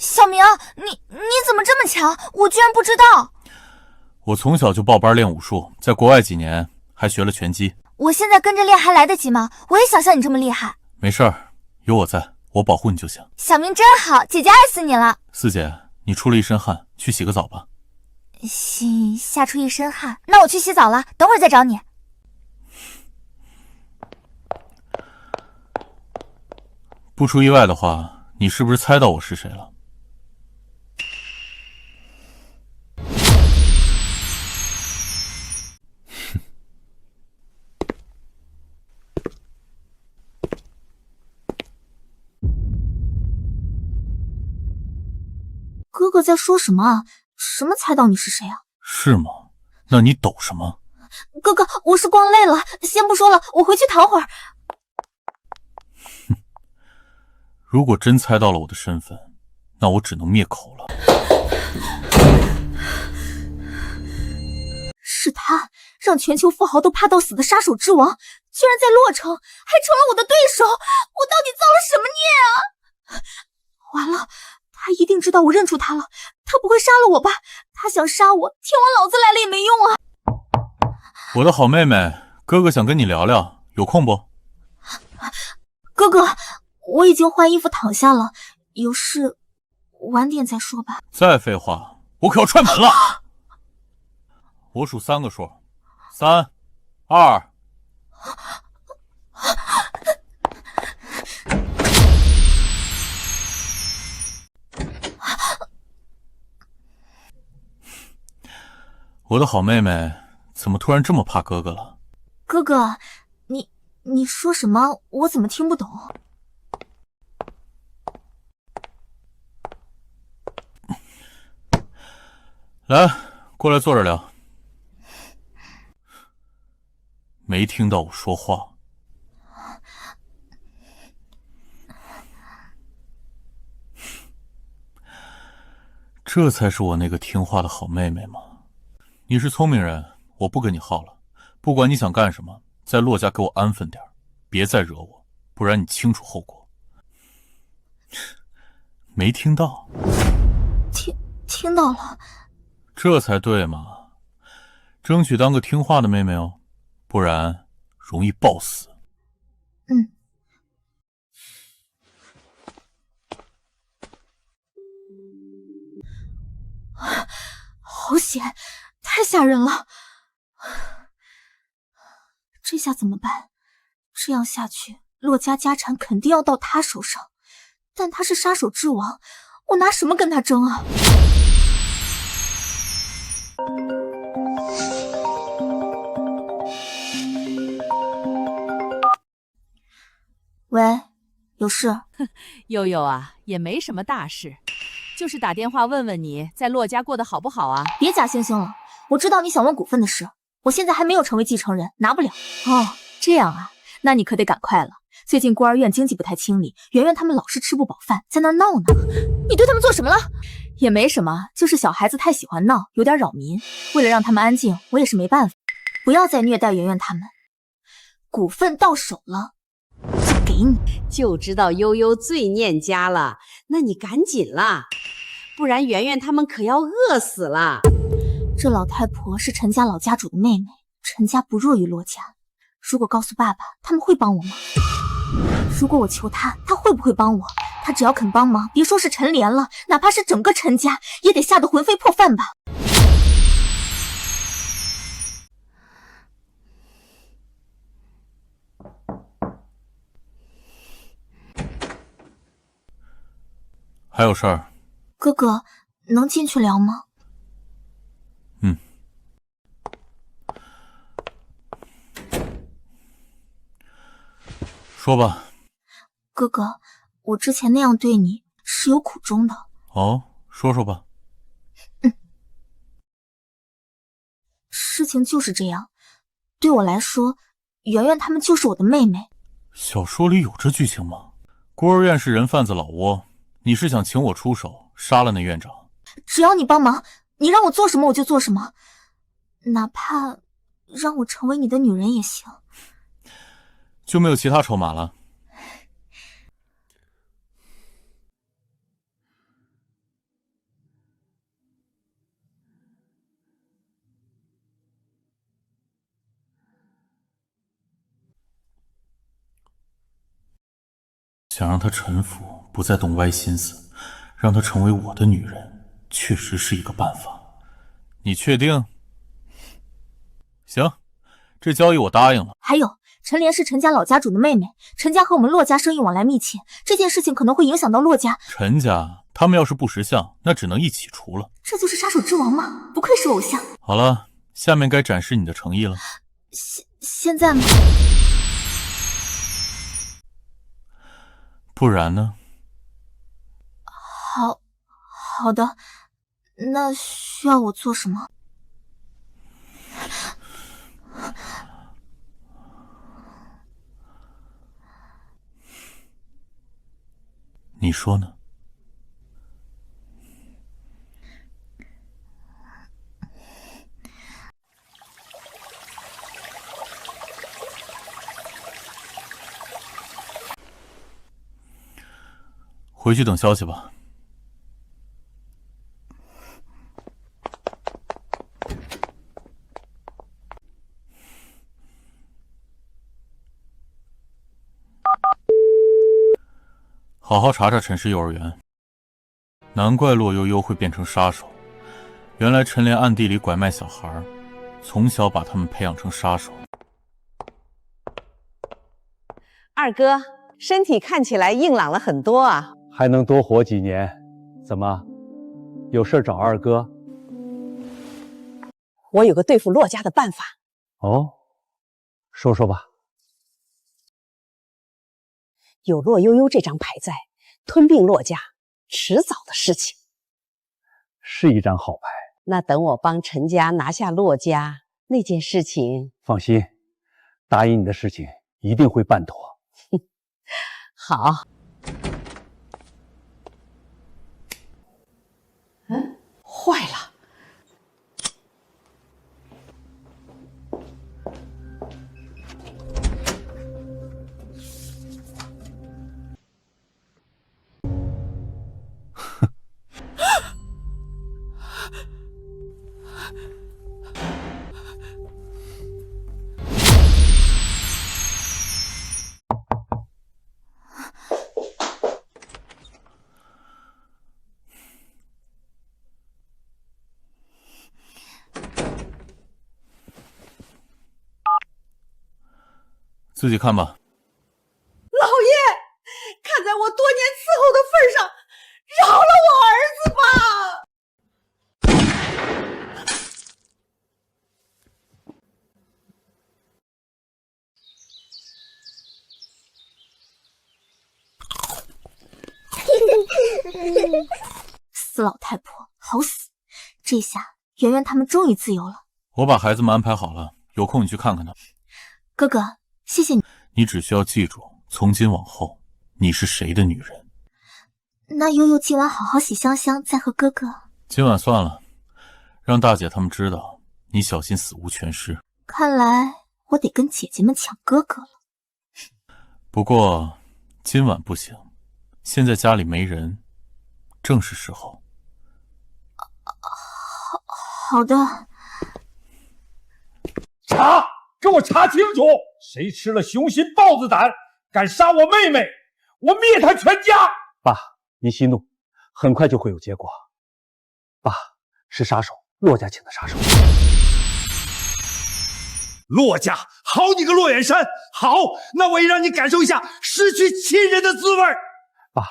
小明，你怎么这么强？我居然不知道。我从小就报班练武术，在国外几年还学了拳击。我现在跟着练还来得及吗？我也想像你这么厉害。没事儿，有我在，我保护你就行。小明真好，姐姐爱死你了。四姐，你出了一身汗，去洗个澡吧。吓出一身汗，那我去洗澡了，等会儿再找你。不出意外的话，你是不是猜到我是谁了？哥哥在说什么啊？什么猜到你是谁啊？是吗？那你抖什么？哥哥，我是光累了，先不说了，我回去躺会儿。如果真猜到了我的身份，那我只能灭口了。是他让全球富豪都怕到死的杀手之王，居然在洛城还成了我的对手，我到底造了什么孽啊？完了，他一定知道我认出他了，他不会杀了我吧？他想杀我，天王老子来了也没用啊！我的好妹妹，哥哥想跟你聊聊，有空不？哥哥，我已经换衣服躺下了，有事晚点再说吧。再废话，我可要踹门了！我数3个数，3、2。我的好妹妹，怎么突然这么怕哥哥了？哥哥，你说什么？我怎么听不懂？来，过来坐着聊。没听到我说话？这才是我那个听话的好妹妹吗？你是聪明人，我不跟你耗了。不管你想干什么，在洛家给我安分点，别再惹我，不然你清楚后果。没听到？听到了。这才对嘛，争取当个听话的妹妹哦，不然容易暴死。好险，太吓人了！这下怎么办？这样下去，洛家家产肯定要到他手上，但他是杀手之王，我拿什么跟他争啊？喂，有事？悠悠啊，也没什么大事，就是打电话问问你在洛家过得好不好啊？别假惺惺了，我知道你想问股份的事，我现在还没有成为继承人，拿不了。哦，这样啊，那你可得赶快了。最近孤儿院经济不太清理，圆圆他们老是吃不饱饭，在那儿闹呢。你对他们做什么了？也没什么，就是小孩子太喜欢闹，有点扰民。为了让他们安静，我也是没办法。不要再虐待圆圆他们。股份到手了，就给你。就知道悠悠最念家了，那你赶紧啦，不然圆圆他们可要饿死了。这老太婆是陈家老家主的妹妹，陈家不弱于洛家。如果告诉爸爸，他们会帮我吗？如果我求他，他会不会帮我？他只要肯帮忙，别说是陈莲了，哪怕是整个陈家，也得吓得魂飞魄散吧。还有事儿？哥哥，能进去聊吗？说吧。哥哥，我之前那样对你是有苦衷的。哦，说说吧。事情就是这样，对我来说，圆圆他们就是我的妹妹。小说里有这剧情吗？孤儿院是人贩子老窝，你是想请我出手杀了那院长？只要你帮忙，你让我做什么我就做什么，哪怕让我成为你的女人也行。就没有其他筹码了？想让她臣服，不再动歪心思，让她成为我的女人，确实是一个办法。你确定？行，这交易我答应了。还有，陈莲是陈家老家主的妹妹，陈家和我们骆家生意往来密切，这件事情可能会影响到骆家。陈家他们要是不识相，那只能一起除了。这就是杀手之王吗？不愧是偶像。好了，下面该展示你的诚意了。现在吗？不然呢？好的，那需要我做什么？你说呢？回去等消息吧。好好查查陈氏幼儿园，难怪骆悠悠会变成杀手。原来陈莲暗地里拐卖小孩，从小把他们培养成杀手。二哥，身体看起来硬朗了很多啊，还能多活几年？怎么，有事找二哥？我有个对付骆家的办法。哦，说说吧。有骆悠悠这张牌在，吞并骆家，迟早的事情。是一张好牌。那等我帮陈家拿下骆家那件事情，放心，答应你的事情一定会办妥。好。坏了。自己看吧。老爷，看在我多年伺候的份上，饶了我儿子吧！死老太婆，好死！这下圆圆他们终于自由了。我把孩子们安排好了，有空你去看看他。哥哥，谢谢你。你只需要记住，从今往后，你是谁的女人。那悠悠今晚好好洗香香，再和哥哥。今晚算了，让大姐他们知道，你小心死无全尸。看来我得跟姐姐们抢哥哥了。不过今晚不行，现在家里没人，正是时候。好的。查！给我查清楚，谁吃了雄心豹子胆，敢杀我妹妹，我灭他全家！爸，您息怒，很快就会有结果。爸，是杀手，骆家请的杀手。骆家，好你个骆远山！好，那我也让你感受一下失去亲人的滋味。爸，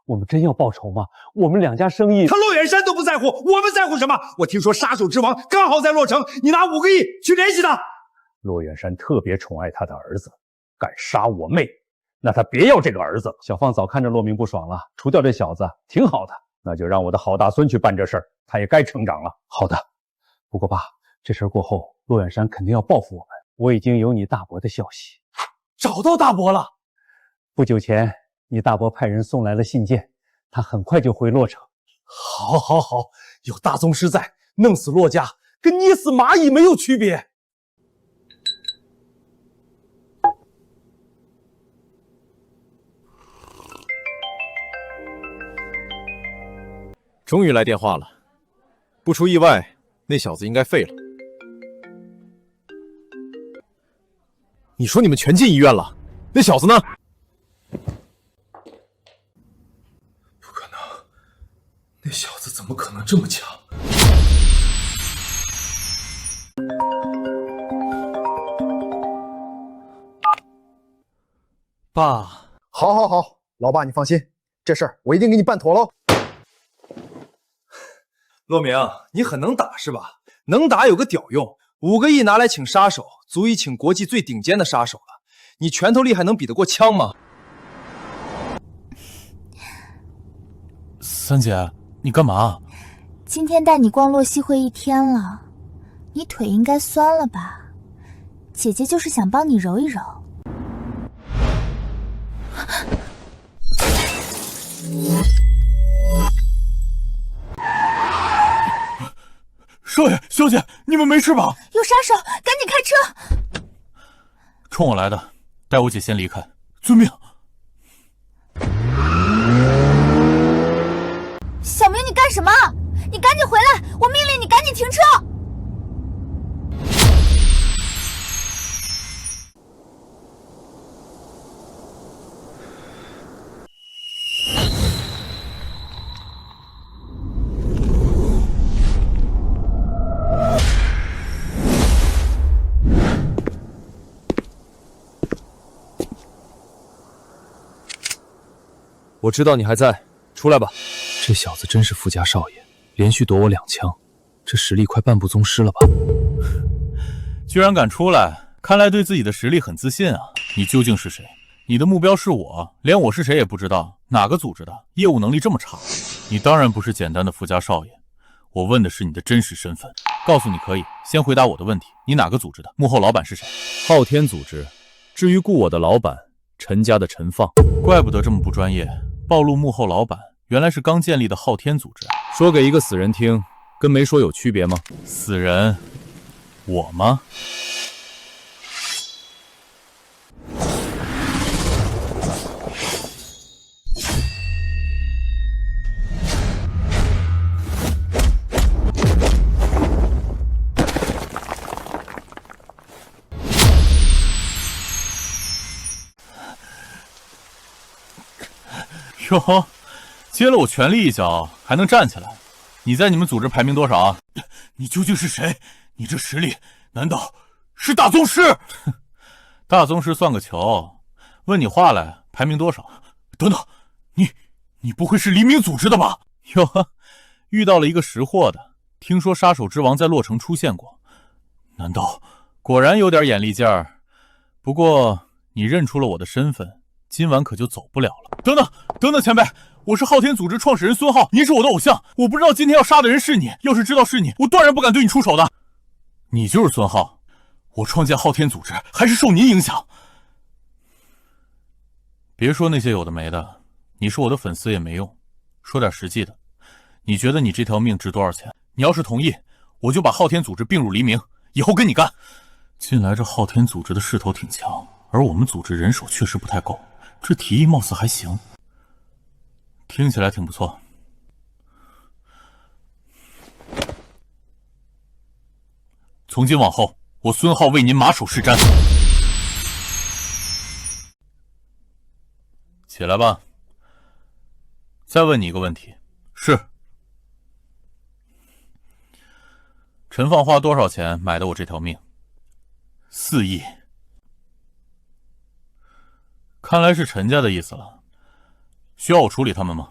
我们真要报仇吗？我们两家生意，他骆远山都不在乎，我们在乎什么？我听说杀手之王刚好在洛城，你拿5个亿去联系他。骆远山特别宠爱他的儿子，敢杀我妹，那他别要这个儿子。小芳早看着骆明不爽了，除掉这小子挺好的。那就让我的好大孙去办这事儿，他也该成长了。好的，不过爸，这事儿过后，骆远山肯定要报复我们。我已经有你大伯的消息，找到大伯了。不久前，你大伯派人送来了信件，他很快就回洛城。好，好，好，有大宗师在，弄死骆家跟捏死蚂蚁没有区别。终于来电话了，不出意外，那小子应该废了。你说你们全进医院了，那小子呢？小子怎么可能这么强？爸，好，老爸你放心，这事儿我一定给你办妥喽。洛明，你很能打是吧？能打有个屌用，5个亿拿来请杀手，足以请国际最顶尖的杀手了。你拳头厉害能比得过枪吗？三姐，你干嘛？今天带你逛洛溪会1天了，你腿应该酸了吧？姐姐就是想帮你揉一揉。少爷、小姐，你们没事吧？有杀手，赶紧开车！冲我来的，带我姐先离开。遵命。小明，你干什么？你赶紧回来！我命令你赶紧停车！我知道你还在，出来吧。这小子真是富家少爷，连续夺我2枪，这实力快半步宗师了吧？居然敢出来，看来对自己的实力很自信啊！你究竟是谁？你的目标是我，连我是谁也不知道，哪个组织的？业务能力这么差？你当然不是简单的富家少爷，我问的是你的真实身份。告诉你可以，先回答我的问题，你哪个组织的？幕后老板是谁？昊天组织。至于雇我的老板，陈家的陈放。怪不得这么不专业，暴露幕后老板原来是刚建立的昊天组织。说给一个死人听，跟没说有区别吗？死人？我吗？哟，接了我全力一脚还能站起来？你在你们组织排名多少啊？你究竟是谁？你这实力难道是大宗师？大宗师算个球！问你话来，排名多少？等等，你不会是黎明组织的吧？哟呵，遇到了一个识货的。听说杀手之王在洛城出现过，难道果然有点眼力劲儿？不过你认出了我的身份，今晚可就走不了了。等等，前辈，我是昊天组织创始人孙浩，您是我的偶像，我不知道今天要杀的人是你，要是知道是你，我断然不敢对你出手的。你就是孙浩，我创建昊天组织还是受您影响。别说那些有的没的，你是我的粉丝也没用。说点实际的，你觉得你这条命值多少钱？你要是同意，我就把昊天组织并入黎明，以后跟你干。近来这昊天组织的势头挺强，而我们组织人手确实不太够，这提议貌似还行，听起来挺不错。从今往后，我孙浩为您马首是瞻。起来吧。再问你一个问题，是陈放花多少钱买的我这条命？4亿。看来是陈家的意思了，需要我处理他们吗？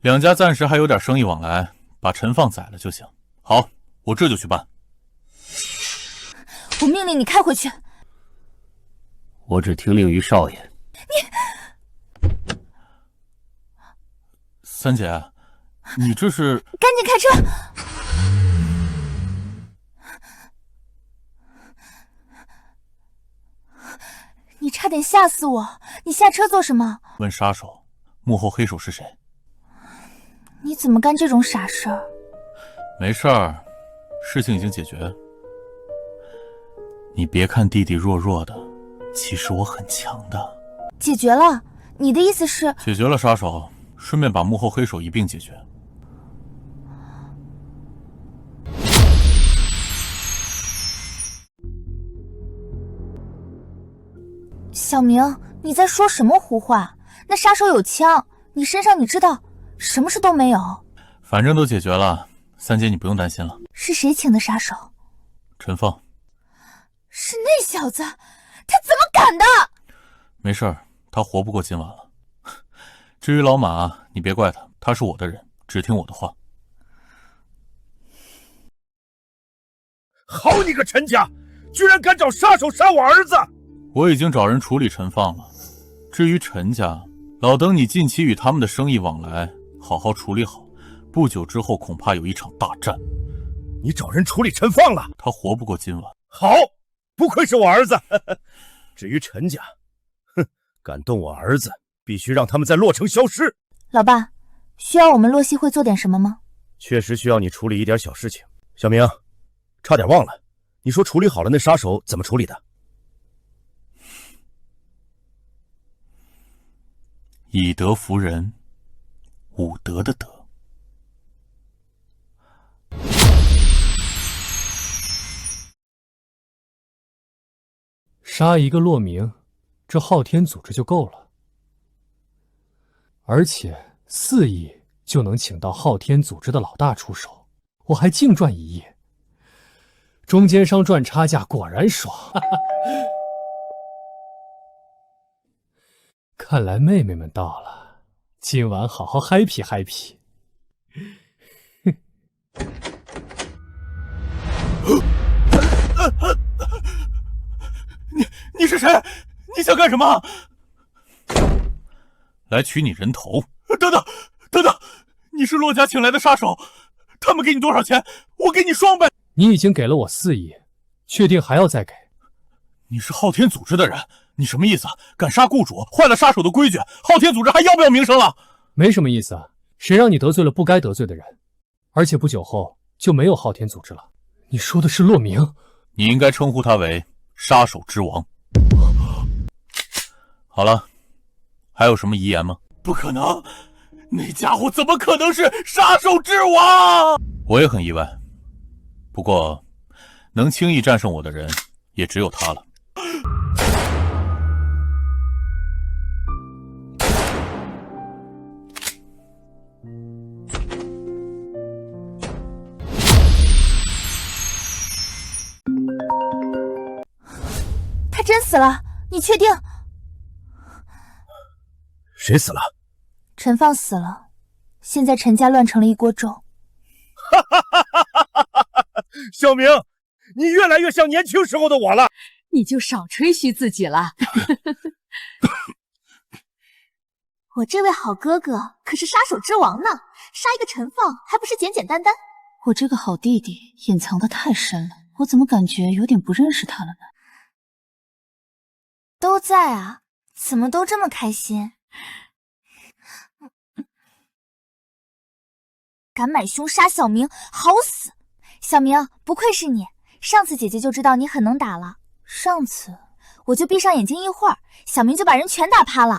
两家暂时还有点生意往来，把陈放宰了就行。好，我这就去办。我命令你开回去。我只听令于少爷。三姐，你这是……赶紧开车！你差点吓死我！你下车做什么？问杀手，幕后黑手是谁？你怎么干这种傻事儿？没事儿，事情已经解决。你别看弟弟弱弱的，其实我很强的。解决了？你的意思是？解决了杀手，顺便把幕后黑手一并解决。小明，你在说什么胡话？那杀手有枪，你身上你知道什么事都没有。反正都解决了，三姐你不用担心了。是谁请的杀手？陈放。是那小子，他怎么敢的？没事儿，他活不过今晚了。至于老马，你别怪他，他是我的人，只听我的话。好你个陈家，居然敢找杀手杀我儿子！我已经找人处理陈放了。至于陈家，老等你近期与他们的生意往来好好处理好，不久之后恐怕有一场大战。你找人处理陈放了？他活不过今晚。好，不愧是我儿子。至于陈家，哼，敢动我儿子，必须让他们在洛城消失。老爸，需要我们洛溪会做点什么吗？确实需要你处理一点小事情。小明，差点忘了，你说处理好了那杀手怎么处理的？以德服人，武德的德。杀一个骆明，这昊天组织就够了，而且4亿就能请到昊天组织的老大出手，我还净赚1亿，中间商赚差价果然爽。看来妹妹们到了，今晚好好 happy happy。你是谁？你想干什么？来取你人头。等等，你是骆家请来的杀手，他们给你多少钱？我给你双倍。你已经给了我4亿，确定还要再给？你是昊天组织的人，你什么意思？敢杀雇主，坏了杀手的规矩，昊天组织还要不要名声了？没什么意思啊，谁让你得罪了不该得罪的人？而且不久后就没有昊天组织了。你说的是骆明？你应该称呼他为杀手之王。好了，还有什么遗言吗？不可能，那家伙怎么可能是杀手之王？我也很意外，不过能轻易战胜我的人也只有他了。他真死了？你确定？谁死了？陈放死了，现在陈家乱成了一锅粥。小明，你越来越像年轻时候的我了。你就少吹嘘自己了。我这位好哥哥可是杀手之王呢，杀一个陈放还不是简简单单？我这个好弟弟隐藏的太深了，我怎么感觉有点不认识他了呢？都在啊，怎么都这么开心？敢买凶杀小明，好死！小明，不愧是你，上次姐姐就知道你很能打了。上次我就闭上眼睛一会儿，小明就把人全打趴了。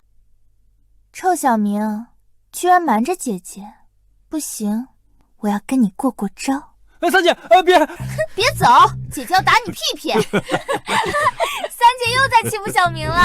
臭小明，居然瞒着姐姐，不行，我要跟你过过招。三姐，别别走，姐姐要打你屁屁。三姐又在欺负小明了。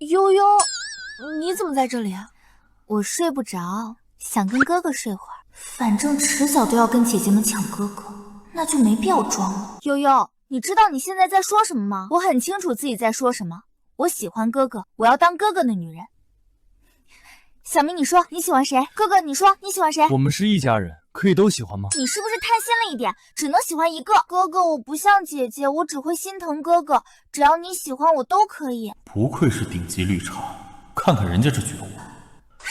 悠悠，你怎么在这里啊？我睡不着，想跟哥哥睡会儿。反正迟早都要跟姐姐们抢哥哥，那就没必要装了。悠悠，你知道你现在在说什么吗？我很清楚自己在说什么。我喜欢哥哥，我要当哥哥的女人。小明，你说你喜欢谁？哥哥，你说你喜欢谁？我们是一家人，可以都喜欢吗？你是不是贪心了一点？只能喜欢一个。哥哥，我不像姐姐，我只会心疼哥哥。只要你喜欢我都可以。不愧是顶级绿茶，看看人家这觉悟，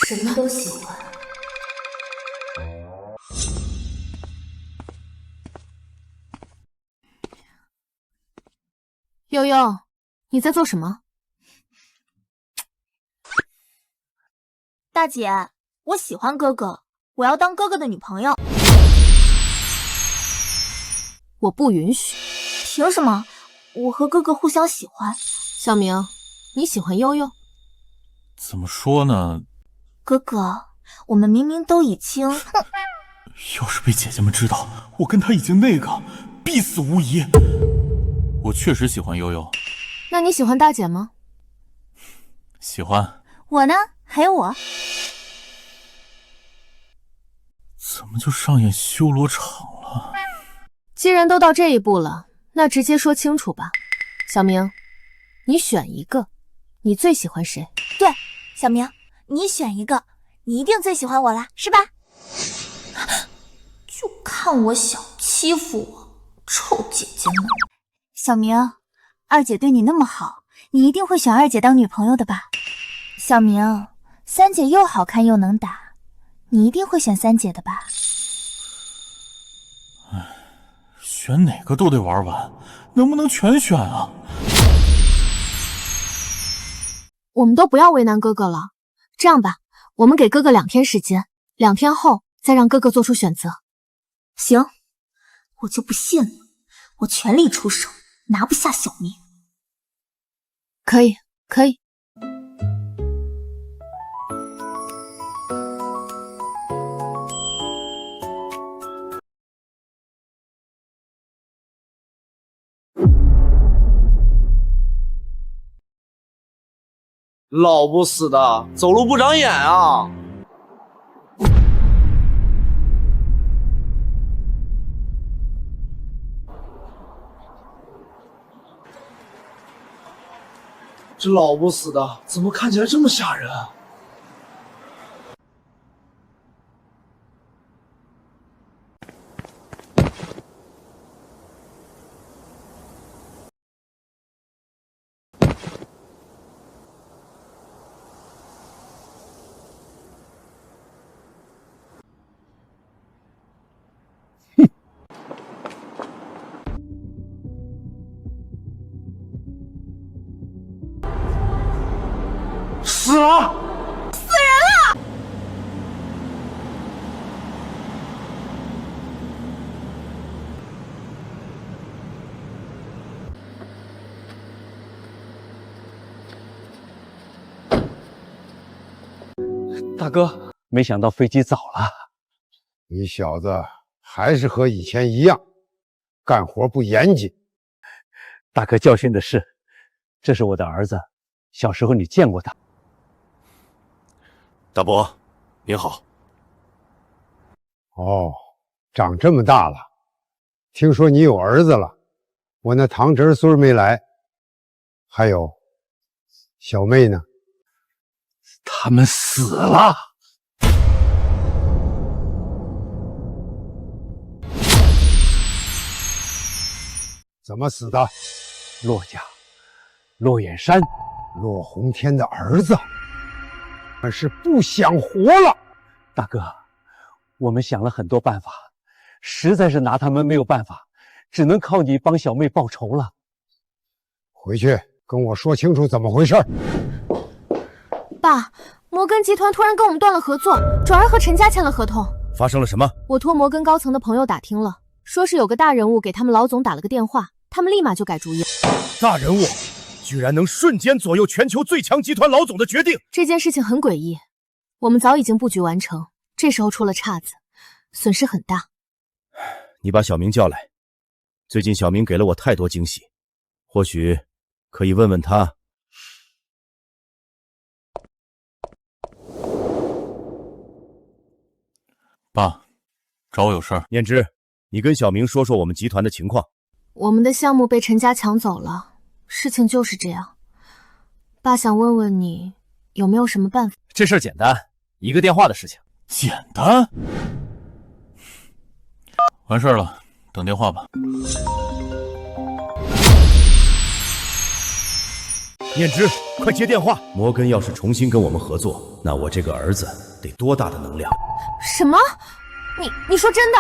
什么都喜欢。悠悠，你在做什么？大姐，我喜欢哥哥，我要当哥哥的女朋友。我不允许。凭什么？我和哥哥互相喜欢。小明，你喜欢悠悠？怎么说呢？哥哥，我们明明都已经……要是被姐姐们知道我跟他已经那个，必死无疑。我确实喜欢悠悠。那你喜欢大姐吗？喜欢。我呢？还有我。怎么就上演修罗场了？既然都到这一步了，那直接说清楚吧。小明，你选一个，你最喜欢谁？对，小明，你选一个，你一定最喜欢我啦，是吧？就看我小，欺负我，臭姐姐们！小明，二姐对你那么好，你一定会选二姐当女朋友的吧？小明，三姐又好看又能打，你一定会选三姐的吧？选哪个都得玩完，能不能全选啊？我们都不要为难哥哥了。这样吧，我们给哥哥2天时间，2天后再让哥哥做出选择。行，我就不信了，我全力出手，拿不下小明。可以，可以。老不死的，走路不长眼啊！这老不死的，怎么看起来这么吓人啊？死了！死人了！大哥，没想到飞机早了。你小子还是和以前一样，干活不严谨。大哥教训的是，这是我的儿子，小时候你见过他。大伯，您好。哦，长这么大了，听说你有儿子了，我那堂侄孙没来，还有小妹呢？他们死了。怎么死的？骆家，骆远山，骆宏天的儿子。但是不想活了。大哥，我们想了很多办法，实在是拿他们没有办法，只能靠你帮小妹报仇了。回去跟我说清楚怎么回事。爸，摩根集团突然跟我们断了合作，转而和陈家签了合同。发生了什么？我托摩根高层的朋友打听了，说是有个大人物给他们老总打了个电话，他们立马就改主意。大人物居然能瞬间左右全球最强集团老总的决定，这件事情很诡异。我们早已经布局完成，这时候出了岔子，损失很大。你把小明叫来，最近小明给了我太多惊喜，或许可以问问他爸，找我有事儿。念之，你跟小明说说我们集团的情况。我们的项目被陈家抢走了，事情就是这样。爸想问问你，有没有什么办法？这事儿简单，一个电话的事情。简单？完事儿了，等电话吧。念之，快接电话！摩根要是重新跟我们合作，那我这个儿子得多大的能量？什么？你说真的？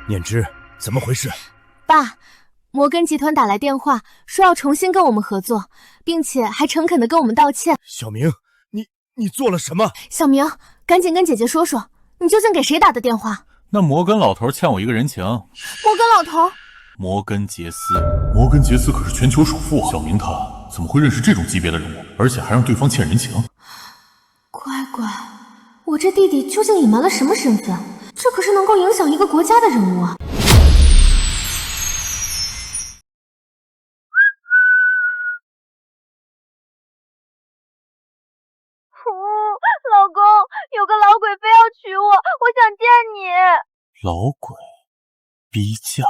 念之，怎么回事？爸，摩根集团打来电话，说要重新跟我们合作，并且还诚恳地跟我们道歉。小明，你做了什么？小明，赶紧跟姐姐说说，你究竟给谁打的电话？那摩根老头欠我一个人情。摩根老头？摩根杰斯。摩根杰斯可是全球首富啊！小明他怎么会认识这种级别的人物，而且还让对方欠人情？乖乖，我这弟弟究竟隐瞒了什么身份？这可是能够影响一个国家的人物啊！老公，有个老鬼非要娶我，我想见你。老鬼逼嫁。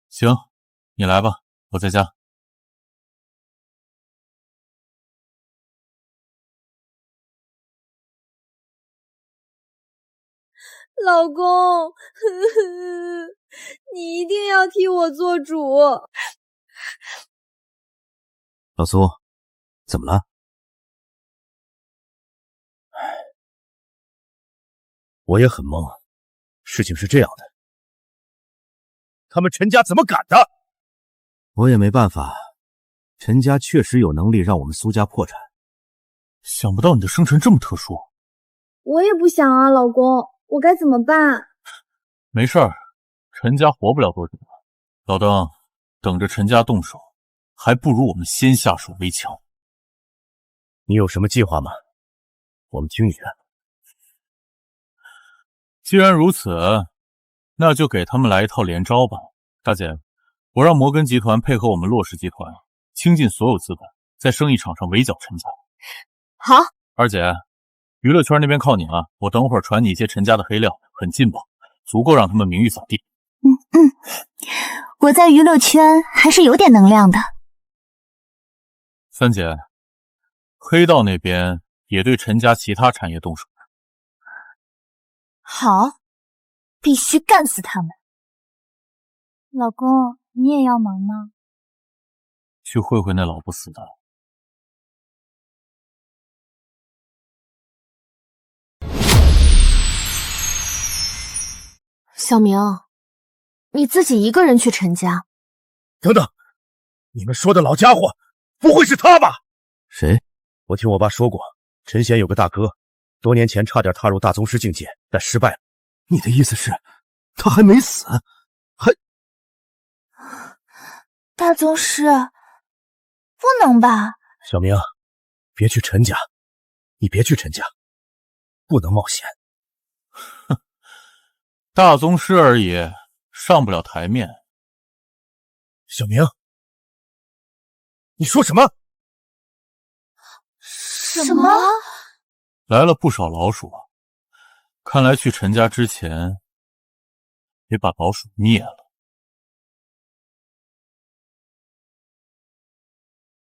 行，你来吧，我在家。老公，呵呵，你一定要替我做主。老苏，怎么了？我也很懵，事情是这样的，他们陈家怎么敢的？我也没办法，陈家确实有能力让我们苏家破产。想不到你的生辰这么特殊。我也不想啊，老公，我该怎么办？没事儿，陈家活不了多久了。老邓，等着陈家动手，还不如我们先下手为强。你有什么计划吗？我们听你的。既然如此，那就给他们来一套连招吧。大姐，我让摩根集团配合我们骆氏集团，倾尽所有资本，在生意场上围剿陈家。好。二姐，娱乐圈那边靠你了，我等会儿传你一些陈家的黑料，很劲爆，足够让他们名誉扫地。我在娱乐圈还是有点能量的。三姐，黑道那边也对陈家其他产业动手。好，必须干死他们。老公，你也要忙吗？去会会那老不死的。小明，你自己一个人去陈家？等等，你们说的老家伙不会是他吧？谁？我听我爸说过，陈贤有个大哥，多年前差点踏入大宗师境界，但失败了。你的意思是，他还没死？还……大宗师？不能吧？小明，别去陈家，你别去陈家，不能冒险。哼，大宗师而已，上不了台面。小明，你说什么？什么？来了不少老鼠啊！看来去陈家之前，得把老鼠灭了。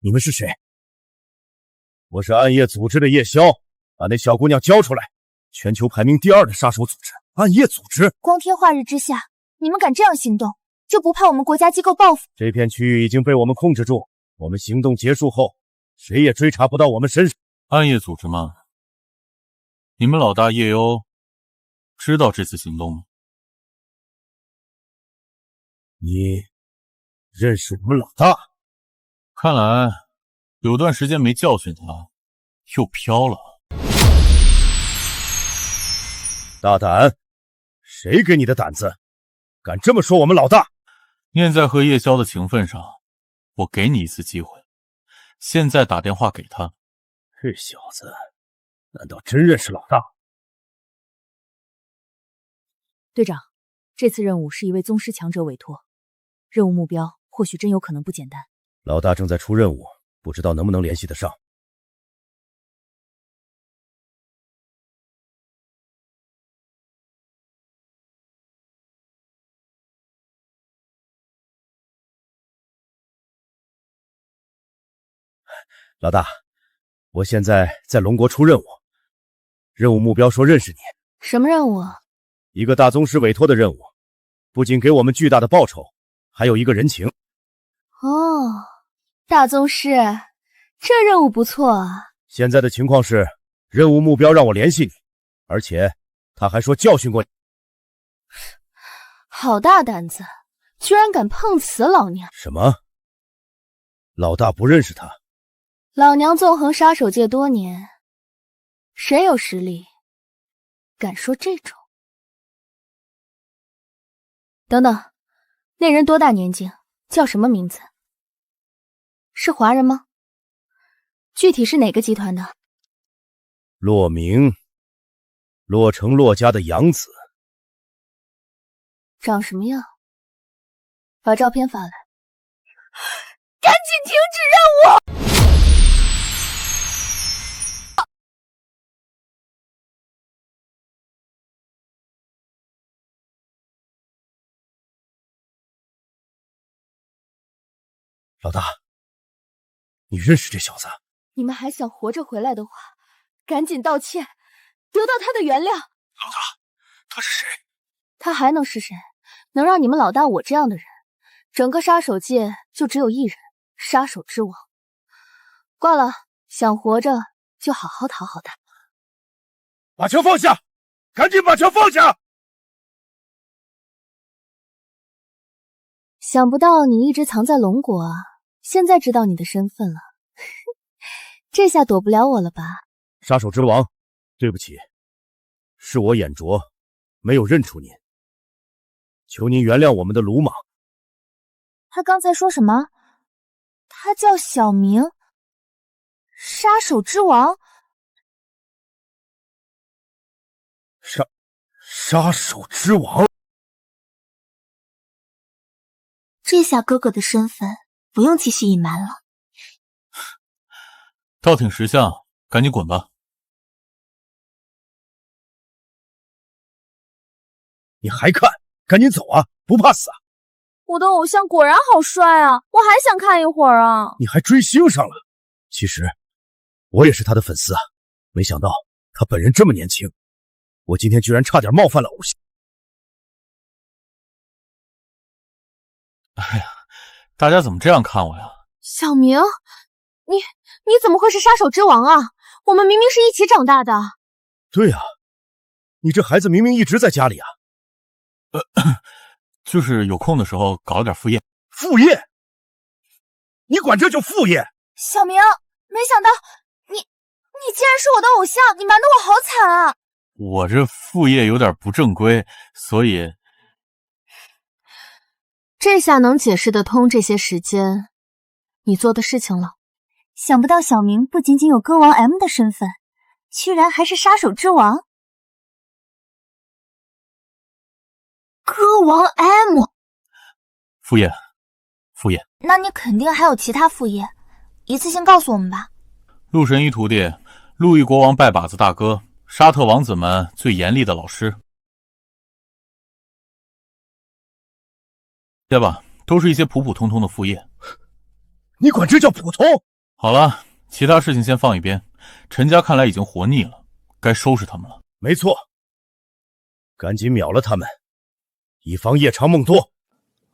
你们是谁？我是暗夜组织的夜宵，把那小姑娘交出来！全球排名第2的杀手组织，暗夜组织。光天化日之下，你们敢这样行动，就不怕我们国家机构报复？这片区域已经被我们控制住，我们行动结束后，谁也追查不到我们身上。暗夜组织吗？你们老大叶幽知道这次行动吗？你认识我们老大？看来有段时间没教训他，又飘了。大胆！谁给你的胆子，敢这么说我们老大？念在和叶宵的情分上，我给你一次机会，现在打电话给他。这小子难道真认识老大？队长，这次任务是一位宗师强者委托，任务目标或许真有可能不简单。老大正在出任务，不知道能不能联系得上。老大，我现在在龙国出任务，任务目标说认识你。什么任务啊？一个大宗师委托的任务，不仅给我们巨大的报酬，还有一个人情。哦，大宗师，这任务不错啊。现在的情况是，任务目标让我联系你，而且他还说教训过你。好大胆子，居然敢碰瓷老娘！什么？老大不认识他？老娘纵横杀手界多年，谁有实力敢说这种？等等，那人多大年纪？叫什么名字？是华人吗？具体是哪个集团的？骆明，骆城骆家的养子。长什么样？把照片发来。赶紧停止任务！老大，你认识这小子？你们还想活着回来的话，赶紧道歉，得到他的原谅。老大，他是谁？他还能是谁？能让你们老大我这样的人，整个杀手界就只有一人，杀手之王。挂了，想活着就好好讨好他。把枪放下，赶紧把枪放下！想不到你一直藏在龙国啊，现在知道你的身份了。这下躲不了我了吧？杀手之王，对不起，是我眼拙，没有认出您，求您原谅我们的鲁莽。他刚才说什么？他叫小明，杀手之王。杀手之王。这下哥哥的身份不用继续隐瞒了。倒挺识相，赶紧滚吧！你还看？赶紧走啊！不怕死啊！我的偶像果然好帅啊，我还想看一会儿啊！你还追星上了？其实我也是他的粉丝啊，没想到他本人这么年轻，我今天居然差点冒犯了偶像。哎呀，大家怎么这样看我呀？小明，你怎么会是杀手之王啊？我们明明是一起长大的。对啊，你这孩子明明一直在家里啊。就是有空的时候搞了点副业。副业？你管这叫副业？小明，没想到你竟然是我的偶像，你瞒得我好惨啊！我这副业有点不正规，所以这下能解释得通这些时间你做的事情了。想不到小明不仅仅有歌王 M 的身份，居然还是杀手之王。歌王 M， 副业。那你肯定还有其他副业，一次性告诉我们吧。陆神医徒弟，陆毅国王拜把子大哥，沙特王子们最严厉的老师。对吧？都是一些普普通通的副业。你管这叫普通？好了，其他事情先放一边。陈家看来已经活腻了，该收拾他们了。没错，赶紧秒了他们，以防夜长梦多。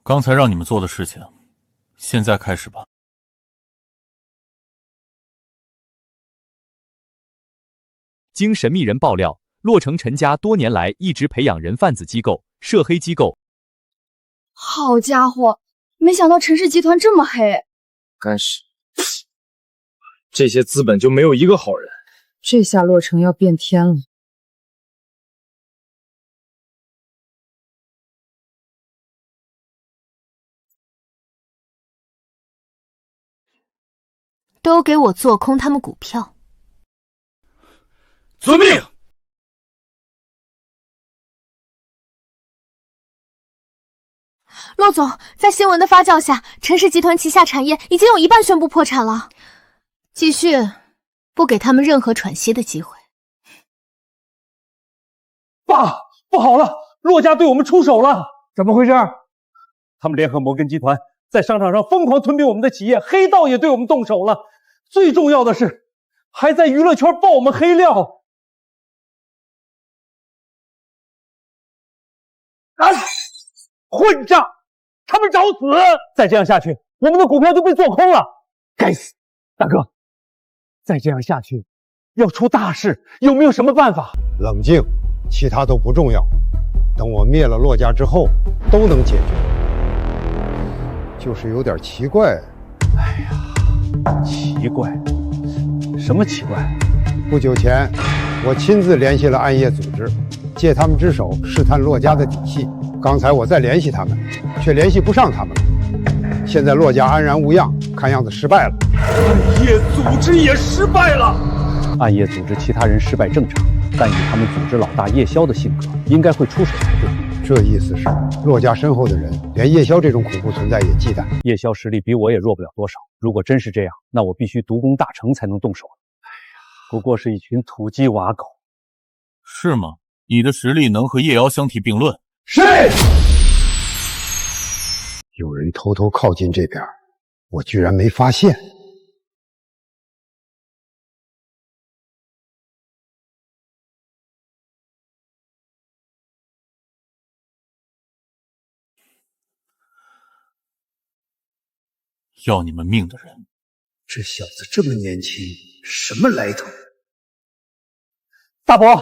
刚才让你们做的事情，现在开始吧。经神秘人爆料，洛城陈家多年来一直培养人贩子机构、涉黑机构。好家伙，没想到陈氏集团这么黑。干事，这些资本就没有一个好人。这下洛城要变天了。都给我做空他们股票！遵命。骆总，在新闻的发酵下，陈氏集团旗下产业已经有一半宣布破产了。继续，不给他们任何喘息的机会。爸，不好了，骆家对我们出手了！怎么回事？他们联合摩根集团在商场上疯狂吞并我们的企业，黑道也对我们动手了。最重要的是，还在娱乐圈爆我们黑料。啊！混账！他们找死！再这样下去，我们的股票就被做空了。该死！大哥，再这样下去，要出大事，有没有什么办法？冷静，其他都不重要。等我灭了骆家之后，都能解决。就是有点奇怪。哎呀，奇怪？什么奇怪？不久前，我亲自联系了暗夜组织，借他们之手试探骆家的底细。刚才我再联系他们，却联系不上他们了。现在骆家安然无恙，看样子失败了。暗夜组织也失败了。暗夜组织其他人失败正常，但以他们组织老大叶宵的性格，应该会出手才对。这意思是，骆家身后的人连叶宵这种恐怖存在也忌惮。叶宵实力比我也弱不了多少。如果真是这样，那我必须独攻大成才能动手。哎呀，不过是一群土鸡瓦狗。是吗？你的实力能和叶瑶相提并论？是。有人偷偷靠近这边，我居然没发现。要你们命的人，这小子这么年轻，什么来头？大伯，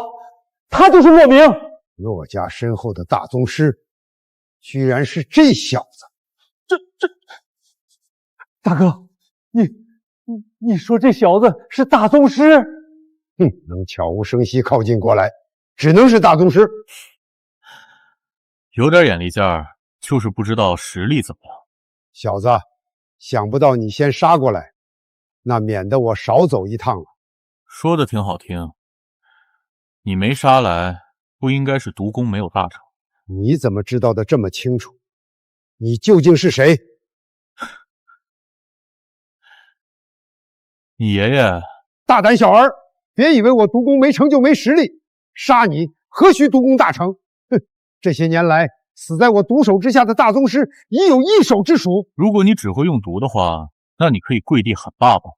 他就是骆明。骆家身后的大宗师，居然是这小子！这，大哥，你说这小子是大宗师？哼，能悄无声息靠近过来，只能是大宗师。有点眼力劲儿，就是不知道实力怎么样。小子，想不到你先杀过来，那免得我少走一趟了。说的挺好听，你没杀来，不应该是独攻没有大成？你怎么知道的这么清楚？你究竟是谁？你爷爷大胆小儿，别以为我独攻没成就没实力，杀你何须独攻大成？哼，这些年来死在我毒手之下的大宗师已有一手之数。如果你只会用毒的话，那你可以跪地喊爸爸。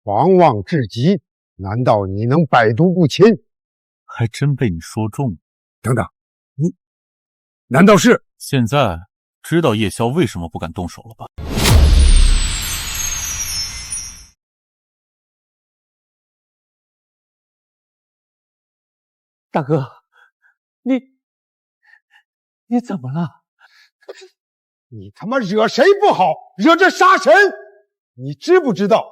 狂妄至极，难道你能百毒不侵？还真被你说中了。等等，你难道是……现在知道叶宵为什么不敢动手了吧？大哥，你怎么了？你他妈惹谁不好，惹这杀神！你知不知道，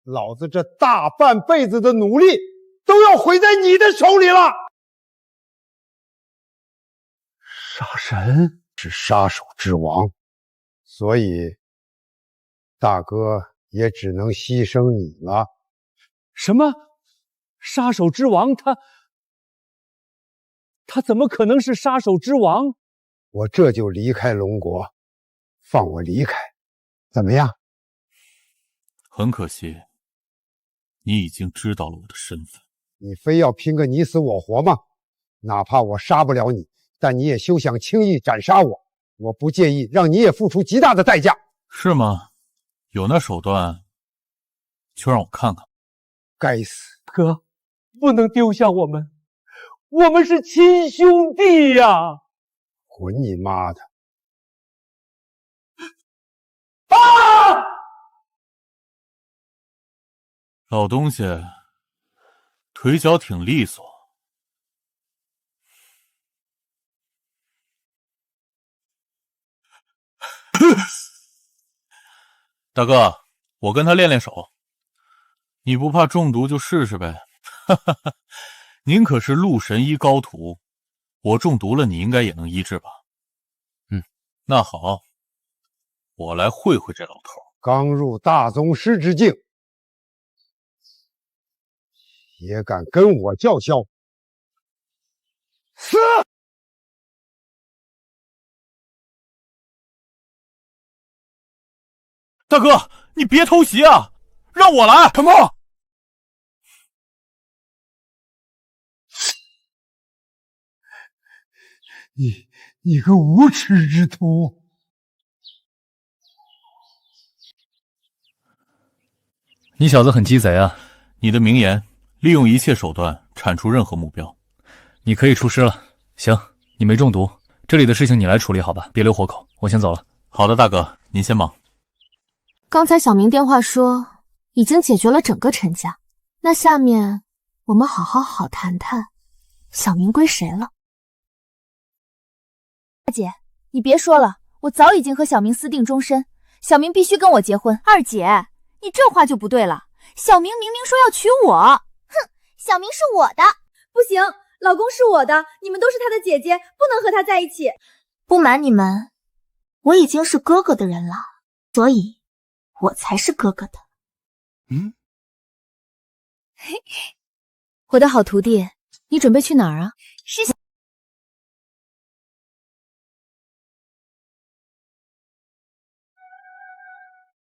老子这大半辈子的努力都要毁在你的手里了！杀神是杀手之王，所以大哥也只能牺牲你了。什么？杀手之王？他怎么可能是杀手之王？我这就离开龙国，放我离开，怎么样？很可惜，你已经知道了我的身份。你非要拼个你死我活吗？哪怕我杀不了你，但你也休想轻易斩杀我。我不介意让你也付出极大的代价。是吗？有那手段，就让我看看。该死！哥，不能丢下我们，我们是亲兄弟呀！滚你妈的！啊！老东西，腿脚挺利索。大哥，我跟他练练手，你不怕中毒就试试呗。哈哈哈，您可是陆神医高徒，我中毒了，你应该也能医治吧？那好，我来会会这老头。刚入大宗师之境，也敢跟我叫嚣，死！大哥，你别偷袭啊，让我来 ，Come on！ 你个无耻之徒！你小子很鸡贼啊！你的名言，利用一切手段铲除任何目标。你可以出师了。行，你没中毒，这里的事情你来处理好吧，别留活口。我先走了。好的，大哥，您先忙。刚才小明电话说已经解决了整个陈家，那下面我们好谈谈小明归谁了。大姐，你别说了，我早已经和小明私定终身，小明必须跟我结婚。二姐，你这话就不对了，小明明明说要娶我。哼，小明是我的。不行，老公是我的，你们都是他的姐姐，不能和他在一起。不瞒你们，我已经是哥哥的人了，所以我才是哥哥的。我的好徒弟，你准备去哪儿啊？是。